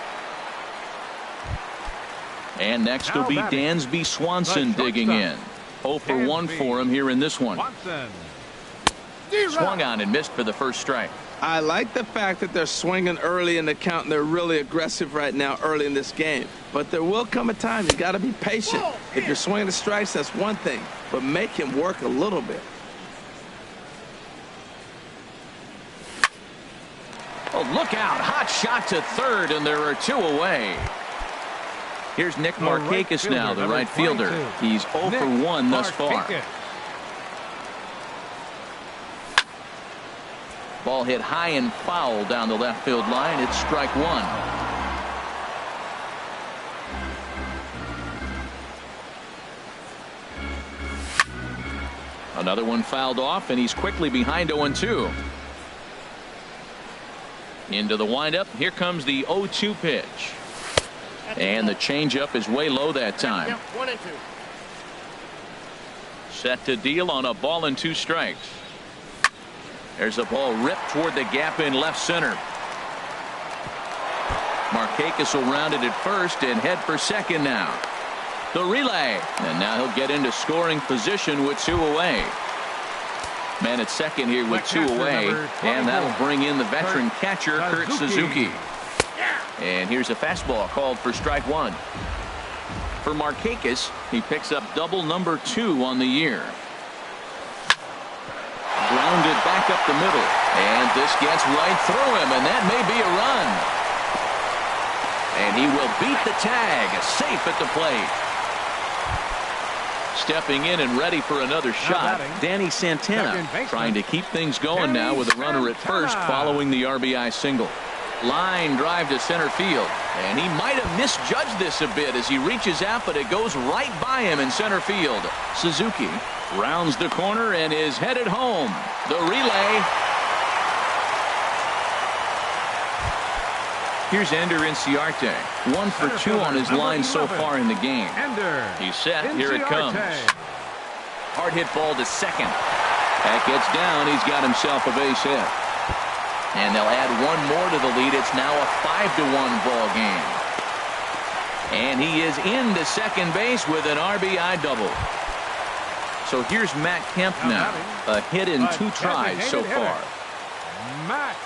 And next will be Dansby Swanson digging in. 0 for 1 for him here in this one. Swung on and missed for the first strike. I like the fact that they're swinging early in the count, and they're really aggressive right now early in this game. But there will come a time you got to be patient. If you're swinging the strikes, that's one thing, but make him work a little bit. Oh, look out. Hot shot to third, and there are 2 away. Here's Nick Markakis now, the right fielder. He's 0 for 1 thus far. Ball hit high and foul down the left field line. It's strike 1. Another one fouled off, and he's quickly behind 0-2. Into the windup. Here comes the 0-2 pitch. And the changeup is way low that time. 1-2. Set to deal on a ball and 2 strikes. There's a ball ripped toward the gap in left center. Markakis will round it at first and head for second now. The relay. And now he'll get into scoring position with 2 away. Man at second here with 2 away. And that'll bring in the veteran catcher, Kurt Suzuki. And here's a fastball called for strike 1. For Markakis, he picks up double number 2 on the year. Grounded back up the middle. And this gets right through him, and that may be a run. And he will beat the tag, safe at the plate. Stepping in and ready for another shot, Danny Santana trying to keep things going now with a runner at first following the RBI single. Line drive to center field, and he might have misjudged this a bit as he reaches out, but it goes right by him in center field. Suzuki rounds the corner and is headed home. The relay. Here's Ender Inciarte, 1 for 2 on his line so far in the game. He's set. Here it comes. Hard hit ball to second. That gets down. He's got himself a base hit. And they'll add 1 more to the lead. It's now a 5-1 ball game. And he is into second base with an RBI double. So here's Matt Kemp now. A hit in 2 tries so far. Matt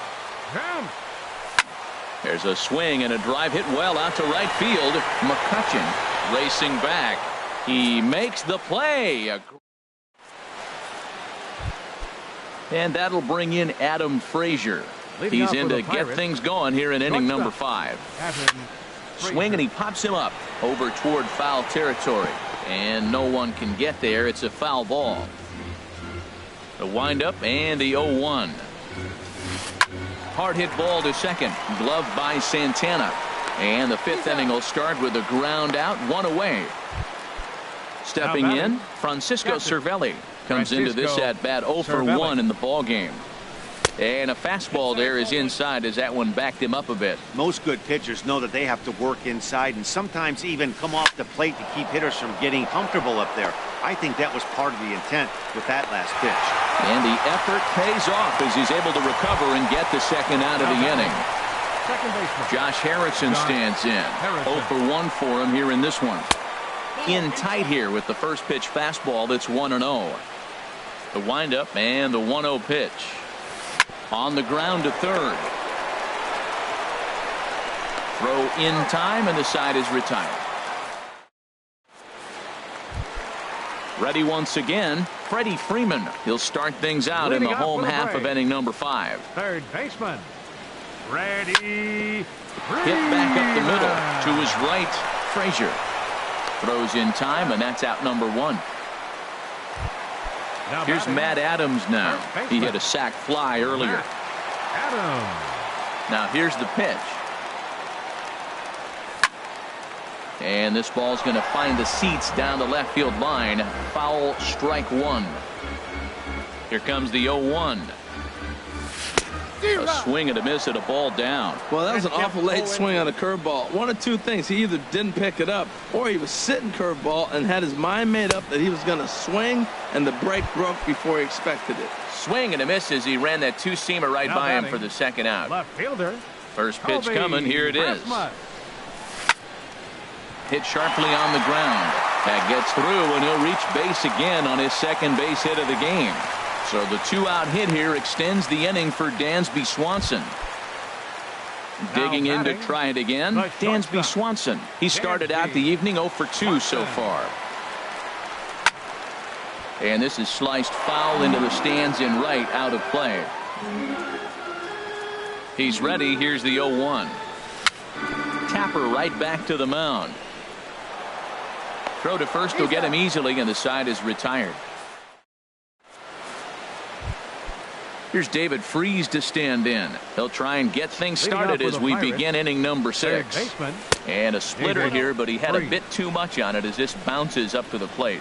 Kemp. There's a swing and a drive hit well out to right field. McCutchen racing back. He makes the play. And that'll bring in Adam Frazier. He's in to get things going here in inning number 5. Swing and he pops him up over toward foul territory. And no one can get there. It's a foul ball. The windup and the 0-1. Hard hit ball to second. Gloved by Santana. And the 5th inning will start with a ground out, 1 away. Stepping in, Francisco Cervelli comes into this at bat 0 for 1 in the ball game. And a fastball there is inside as that one backed him up a bit. Most good pitchers know that they have to work inside and sometimes even come off the plate to keep hitters from getting comfortable up there. I think that was part of the intent with that last pitch. And the effort pays off as he's able to recover and get the second out of the inning. Josh Harrison stands in. 0 for 1 for him here in this one. In tight here with the first pitch fastball that's 1-0. The windup and the 1-0 pitch. On the ground to third. Throw in time and the side is retired. Ready once again, Freddie Freeman. He'll start things out in the home half of inning number 5. Third baseman, Freddie Freeman. Hit back up the middle to his right, Frazier. Throws in time, and that's out number 1. Here's Matt Adams now. He hit a sac fly earlier. Now here's the pitch. And this ball's going to find the seats down the left field line. Foul, strike 1. Here comes the 0-1. A swing and a miss at a ball down. Well, that was an awful late swing on a curveball. One of 2 things. He either didn't pick it up or he was sitting curveball and had his mind made up that he was going to swing and the break broke before he expected it. Swing and a miss as he ran that 2-seamer right by him for the second out. Left fielder. First pitch coming. Here it is. Hit sharply on the ground. That gets through and he'll reach base again on his second base hit of the game. So the 2-out hit here extends the inning for Dansby Swanson. Digging in to try it again, Dansby Swanson. He started out the evening 0 for 2 so far. And this is sliced foul into the stands in right, out of play. He's ready. Here's the 0-1. Tapper right back to the mound. Throw to first will get him easily, and the side is retired. Here's David Freese to stand in. He'll try and get things started as we begin inning number 6. And a splitter here, but he had a bit too much on it as this bounces up to the plate.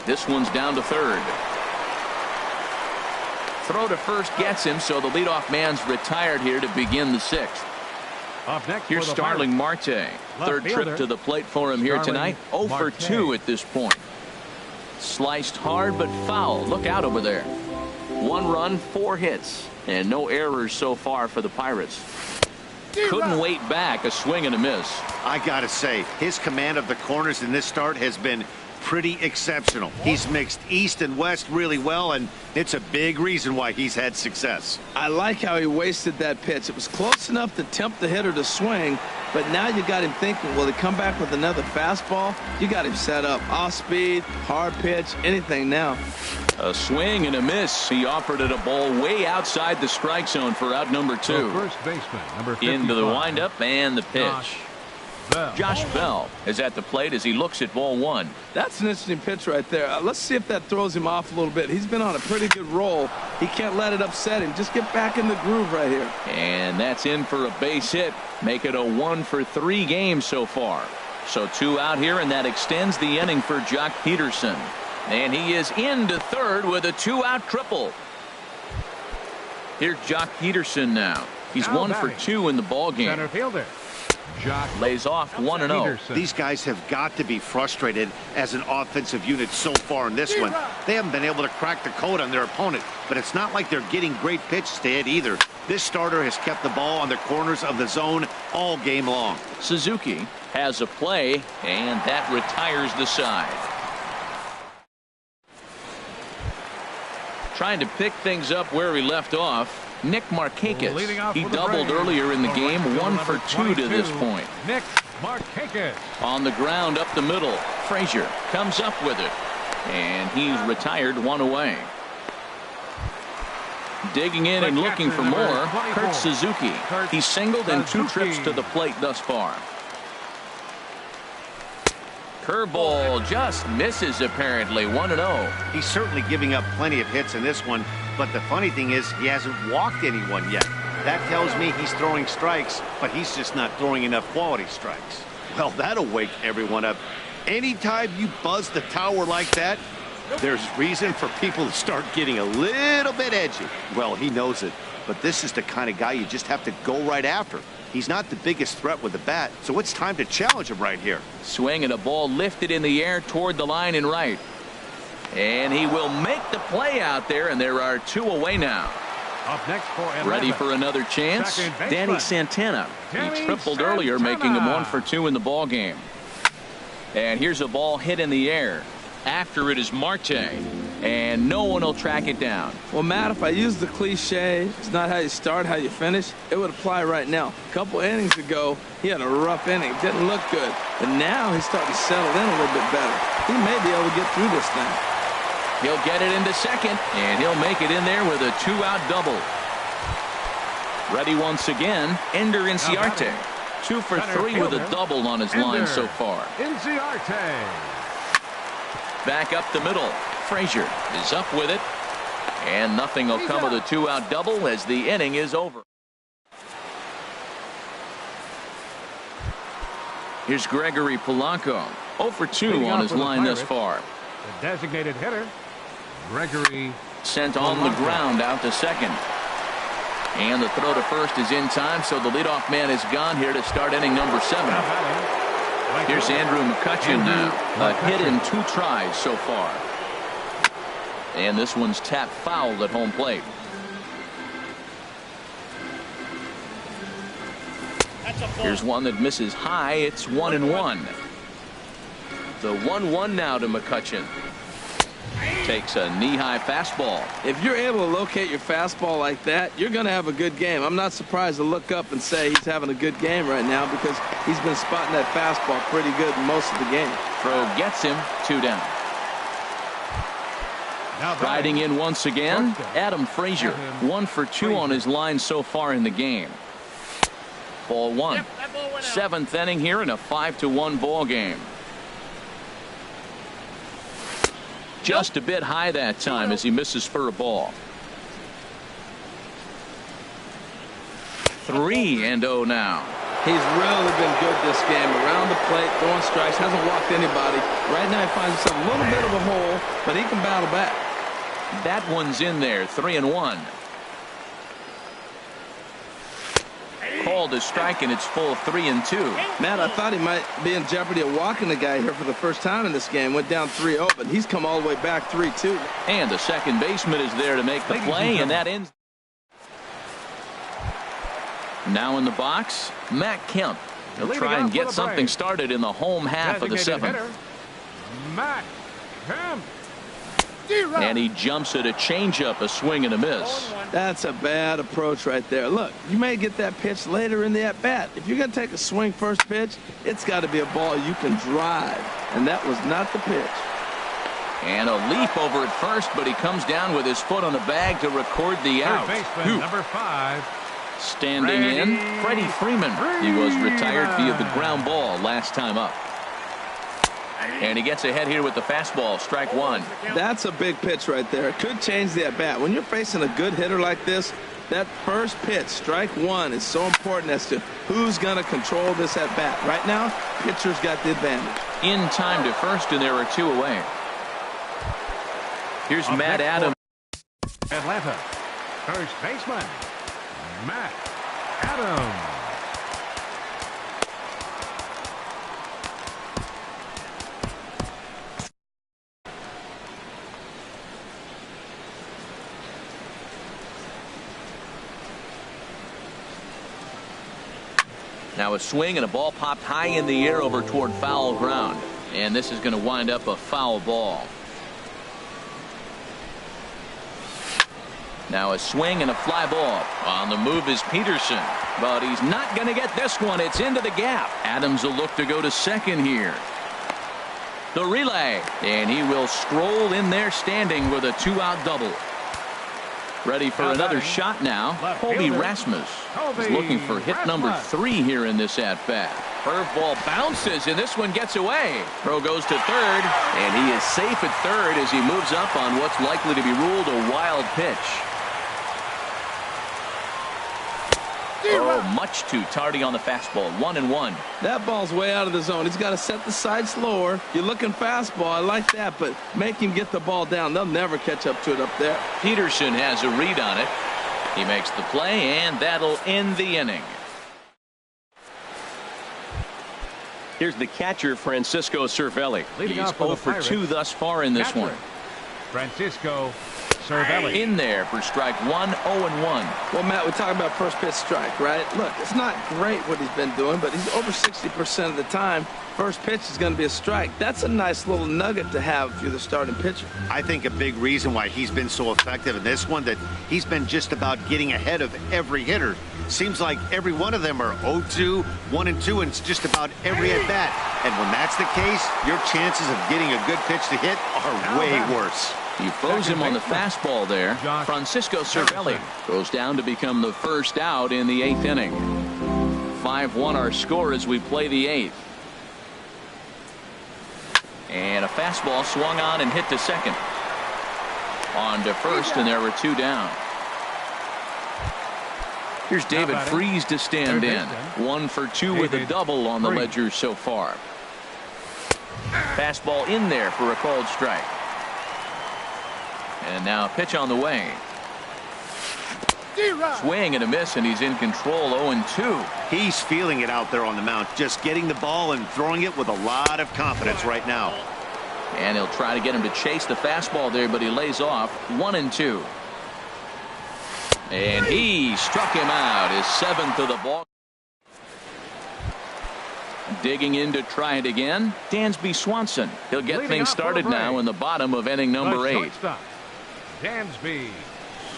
This one's down to third. Throw to first gets him, so the leadoff man's retired here to begin the 6th. Up next, Here's Starling Marte. Third trip to the plate for him here tonight. 0 for 2 at this point. Sliced hard but foul. Look out over there. 1 run, 4 hits, and no errors so far for the Pirates. Couldn't wait back. A swing and a miss. I gotta say, his command of the corners in this start has been pretty exceptional. He's mixed east and west really well, and it's a big reason why he's had success. I like how he wasted that pitch. It was close enough to tempt the hitter to swing, but now you got him thinking, will he come back with another fastball? You got him set up. Off speed, hard pitch, anything now. A swing and a miss. He offered it a ball way outside the strike zone for out number 2. First baseman, number 55. Into the windup and the pitch. Josh Bell is at the plate as he looks at ball 1. That's an interesting pitch right there. Let's see if that throws him off a little bit. He's been on a pretty good roll. He can't let it upset him. Just get back in the groove right here. And that's in for a base hit. Make it a 1 for 3 games so far. So 2 out here, and that extends the inning for Jock Peterson. And he is into third with a 2-out triple. Here's Jock Peterson now. He's 1 for 2 in the ball game. Center fielder. Lays off 1-0. These guys have got to be frustrated as an offensive unit so far in this one. They haven't been able to crack the code on their opponent, but it's not like they're getting great pitches to hit either. This starter has kept the ball on the corners of the zone all game long. Suzuki has a play, and that retires the side. Trying to pick things up where he left off. Nick Markakis. He doubled earlier in the game, 1 for 2 to this point. Nick Markakis. On the ground up the middle. Frazier comes up with it. And he's retired 1 away. Digging in and looking for more, Kurt Suzuki. He's singled in 2 trips to the plate thus far. Curveball just misses apparently. 1-0. He's certainly giving up plenty of hits in this one, but the funny thing is he hasn't walked anyone yet. That tells me he's throwing strikes, but he's just not throwing enough quality strikes. Well, that'll wake everyone up. Anytime you buzz the tower like that, there's reason for people to start getting a little bit edgy. Well, he knows it, but this is the kind of guy you just have to go right after. He's not the biggest threat with the bat, so it's time to challenge him right here. Swing and a ball lifted in the air toward the line and right. And he will make the play out there, and there are 2 away now. Up next for Atlanta. Ready for another chance? Danny Santana. He tripled earlier, making him 1 for 2 in the ball game. And here's a ball hit in the air. After it is Marte, and no one will track it down. Well, Matt, if I use the cliche, it's not how you start, how you finish, it would apply right now. A couple innings ago, he had a rough inning. Didn't look good. But now he's starting to settle in a little bit better. He may be able to get through this thing. He'll get it into second, and he'll make it in there with a 2-out double. Ready once again, Ender Inciarte. 2 for 3 with a double on his line so far. Inciarte. Back up the middle. Frazier is up with it. And nothing will come of the 2-out double as the inning is over. Here's Gregory Polanco. 0 for 2 on his line thus far. The designated hitter, Gregory. Sent on the ground out to second. And the throw to first is in time, so the leadoff man is gone here to start inning number 7. Here's Andrew McCutchen now. A hit in 2 tries so far. And this one's tapped foul at home plate. Here's one that misses high. It's 1-1. The 1-1 now to McCutchen. Takes a knee-high fastball. If you're able to locate your fastball like that, you're going to have a good game. I'm not surprised to look up and say he's having a good game right now because he's been spotting that fastball pretty good most of the game. Throw gets him. 2 down. Riding in once again, Adam Frazier. 1 for 2 on his line so far in the game. Ball 1. 7th inning here in a 5-1 ball game. Just a bit high that time as he misses for a ball. 3-0 now. He's really been good this game. Around the plate, throwing strikes, hasn't walked anybody. Right now he finds himself a little bit of a hole, but he can battle back. That one's in there, 3-1. Called a strike, and it's full 3-2. Matt, I thought he might be in jeopardy of walking the guy here for the first time in this game. Went down 3-0, but he's come all the way back 3-2. And the second baseman is there to make the play, and that ends. Now in the box, Matt Kemp. He'll try and get something started in the home half of the seventh. Matt Kemp. And he jumps at a changeup, a swing and a miss. That's a bad approach right there. Look, you may get that pitch later in the at-bat. If you're going to take a swing first pitch, it's got to be a ball you can drive. And that was not the pitch. And a leap over at first, but he comes down with his foot on the bag to record the out. Baseman, number 5. Standing in, Freddie Freeman. He was retired via the ground ball last time up. And he gets ahead here with the fastball, strike one. That's a big pitch right there. It could change the at-bat. When you're facing a good hitter like this, that first pitch, strike one, is so important as to who's going to control this at-bat. Right now, pitcher's got the advantage. In time to first, and there are 2 away. Here's Matt Adams. Atlanta, first baseman, Matt Adams. Now a swing and a ball popped high in the air over toward foul ground. And this is going to wind up a foul ball. Now a swing and a fly ball. On the move is Peterson. But he's not going to get this one. It's into the gap. Adams will look to go to second here. The relay. And he will stroll in there standing with a 2-out double. Ready for another shot now. Colby Rasmus is looking for hit number 3 here in this at-bat. Curveball bounces, and this one gets away. Throw goes to third, and he is safe at third as he moves up on what's likely to be ruled a wild pitch. Oh, much too tardy on the fastball. 1-1. That ball's way out of the zone. He's got to set the side slower. You're looking fastball. I like that, but make him get the ball down. They'll never catch up to it up there. Peterson has a read on it. He makes the play, and that'll end the inning. Here's the catcher, Francisco Cervelli. Leading He's off for 0 the for 2 Pirates. thus far in this one. Francisco Cervelli. In there for strike 1, 0-1. Well, Matt, we talk about first pitch strike, right? Look, it's not great what he's been doing, but he's over 60% of the time. First pitch is going to be a strike. That's a nice little nugget to have if you're the starting pitcher. I think a big reason why he's been so effective in this one, that he's been just about getting ahead of every hitter. Seems like every one of them are 0-2, 1-2, and it's just about every at bat. And when that's the case, your chances of getting a good pitch to hit are way worse. He froze him on the fastball there. Francisco Cervelli goes down to become the first out in the 8th inning. 5-1 our score as we play the 8th. And a fastball swung on and hit to second. On to first, and there were 2 down. Here's David Freese to stand in. 1 for 2 with a double on the ledger so far. Fastball in there for a called strike. And now a pitch on the way. Swing and a miss, and he's in control. 0-2. He's feeling it out there on the mound, just getting the ball and throwing it with a lot of confidence right now. And he'll try to get him to chase the fastball there, but he lays off. 1-2. And he struck him out, his 7th of the ball. Digging in to try it again, Dansby Swanson. He'll get things started now in the bottom of inning number 8. Dansby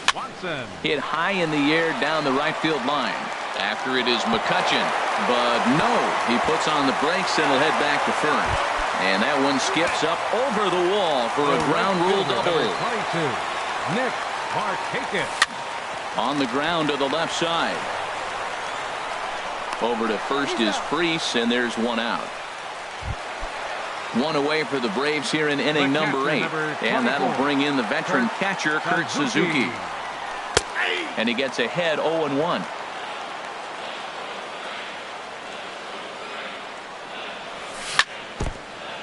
Swanson. Hit high in the air down the right field line. After it is McCutchen, but no, he puts on the brakes and will head back to first. And that one skips up over the wall for a ground rule double. 22, Nick Markakis. On the ground to the left side. Over to first is Freese, and there's 1 out. 1 away for the Braves here in inning number 8. And that'll bring in the veteran catcher, Kurt Suzuki. And he gets ahead 0-1.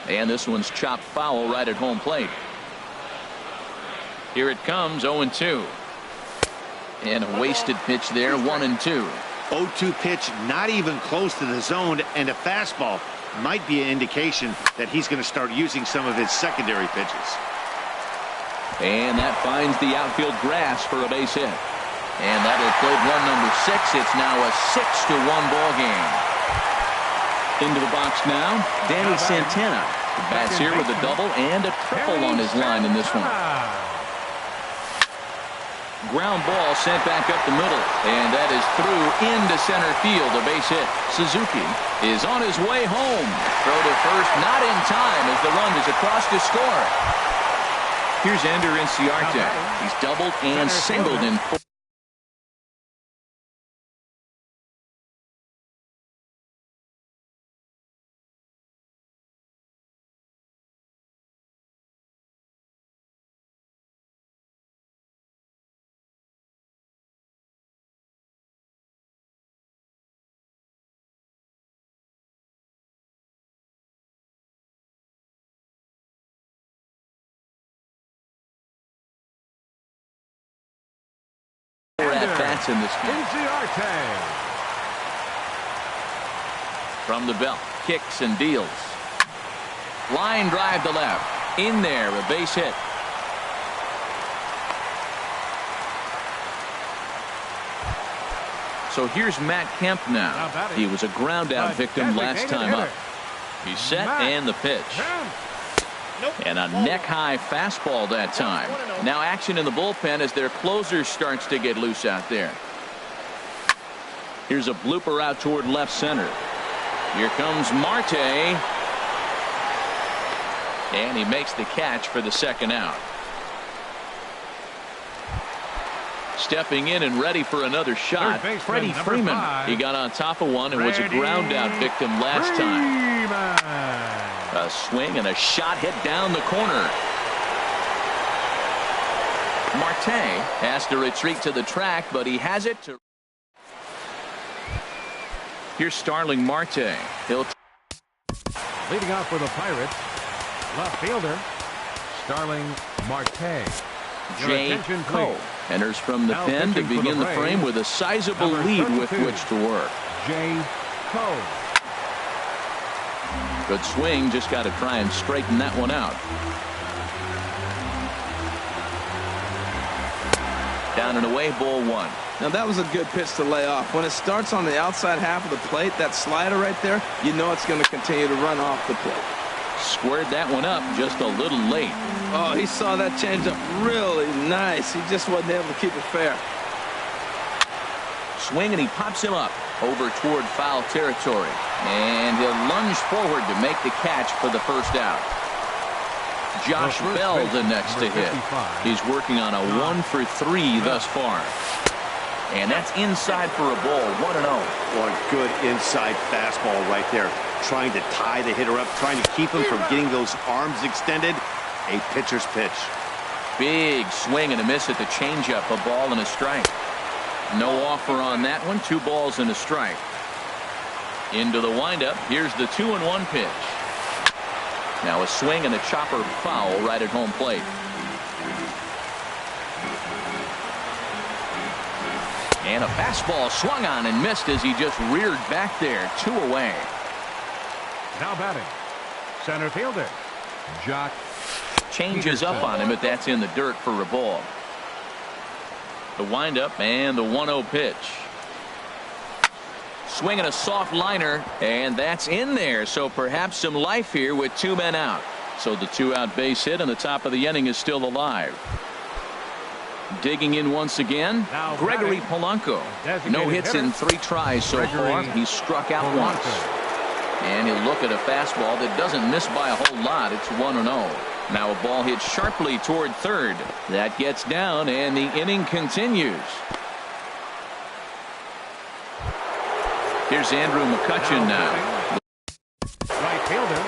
And this one's chopped foul right at home plate. Here it comes, 0-2. And a wasted pitch there, 1-2. 0-2 pitch, not even close to the zone, and a fastball might be an indication that he's going to start using some of his secondary pitches. And that finds the outfield grass for a base hit. And that'll play run number 6. It's now a 6-1 ball game. Into the box now, Danny Santana. The bats here with a double and a triple on his line in this one. Ground ball sent back up the middle, and that is through into center field, a base hit. Suzuki is on his way home. Throw to first, not in time as the run is across to score. Here's Ender Inciarte. He's doubled and singled in 4. At-bats in this game. From the belt, kicks and deals. Line drive to left. In there, a base hit. So here's Matt Kemp now. He was a ground out victim last time up. He's set and the pitch. And a neck-high fastball that time. Now action in the bullpen as their closer starts to get loose out there. Here's a blooper out toward left center. Here comes Marte. And he makes the catch for the second out. Stepping in and ready for another shot, Freddie Freeman. He got on top of one and was a ground out victim last time. A swing and a shot hit down the corner. Marte has to retreat to the track, but he has it to. Here's Starling Marte. He'll leading off for the Pirates, left fielder Starling Marte. Jay Cole enters from the pen to begin the frame with a sizable lead with which to work. Jay Cole. Good swing, just got to try and straighten that one out. Down and away, ball 1. Now that was a good pitch to lay off. When it starts on the outside half of the plate, that slider right there, you know it's going to continue to run off the plate. Squared that one up just a little late. Oh, he saw that changeup really nice. He just wasn't able to keep it fair. Swing and he pops him up over toward foul territory. And he'll lunge forward to make the catch for the first out. Josh Bell the next to hit. He's working on a 1-for-3 thus far. And that's inside for a ball, 1-0. One good inside fastball right there. Trying to tie the hitter up, trying to keep him from getting those arms extended. A pitcher's pitch. Big swing and a miss at the changeup, a ball and a strike. No offer on that one, 2 balls and a strike. Into the windup, here's the 2-1 pitch. Now a swing and a chopper foul right at home plate. And a fastball swung on and missed as he just reared back there, 2 away. Now batting, center fielder Jock. Changes up on him, but that's in the dirt for a ball. The windup and the 1-0 pitch. Swinging a soft liner, and that's in there. So perhaps some life here with 2 men out. So the 2-out base hit and the top of the inning is still alive. Digging in once again, Gregory Polanco. No hits in 3 tries so far. He's struck out once. And he'll look at a fastball that doesn't miss by a whole lot. It's 1-0. Now a ball hit sharply toward third. That gets down, and the inning continues. Here's Andrew McCutchen now. Right fielder,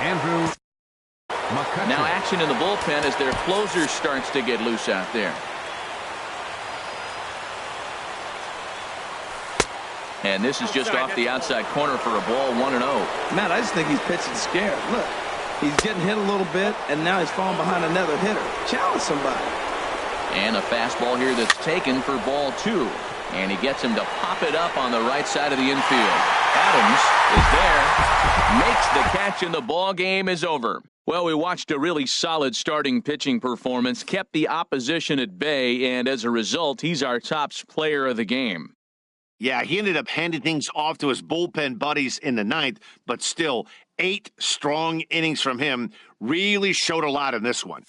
Andrew McCutchen. Now action in the bullpen as their closer starts to get loose out there. And this is just off the outside corner for a ball, 1-0. Matt, I just think he's pitching scared. Look, he's getting hit a little bit, and now he's falling behind another hitter. Challenge somebody. And a fastball here that's taken for ball 2. And he gets him to pop it up on the right side of the infield. Adams is there, makes the catch, and the ball game is over. Well, we watched a really solid starting pitching performance, kept the opposition at bay, and as a result, he's our top player of the game. Yeah, he ended up handing things off to his bullpen buddies in the ninth, but still, 8 strong innings from him really showed a lot in this one.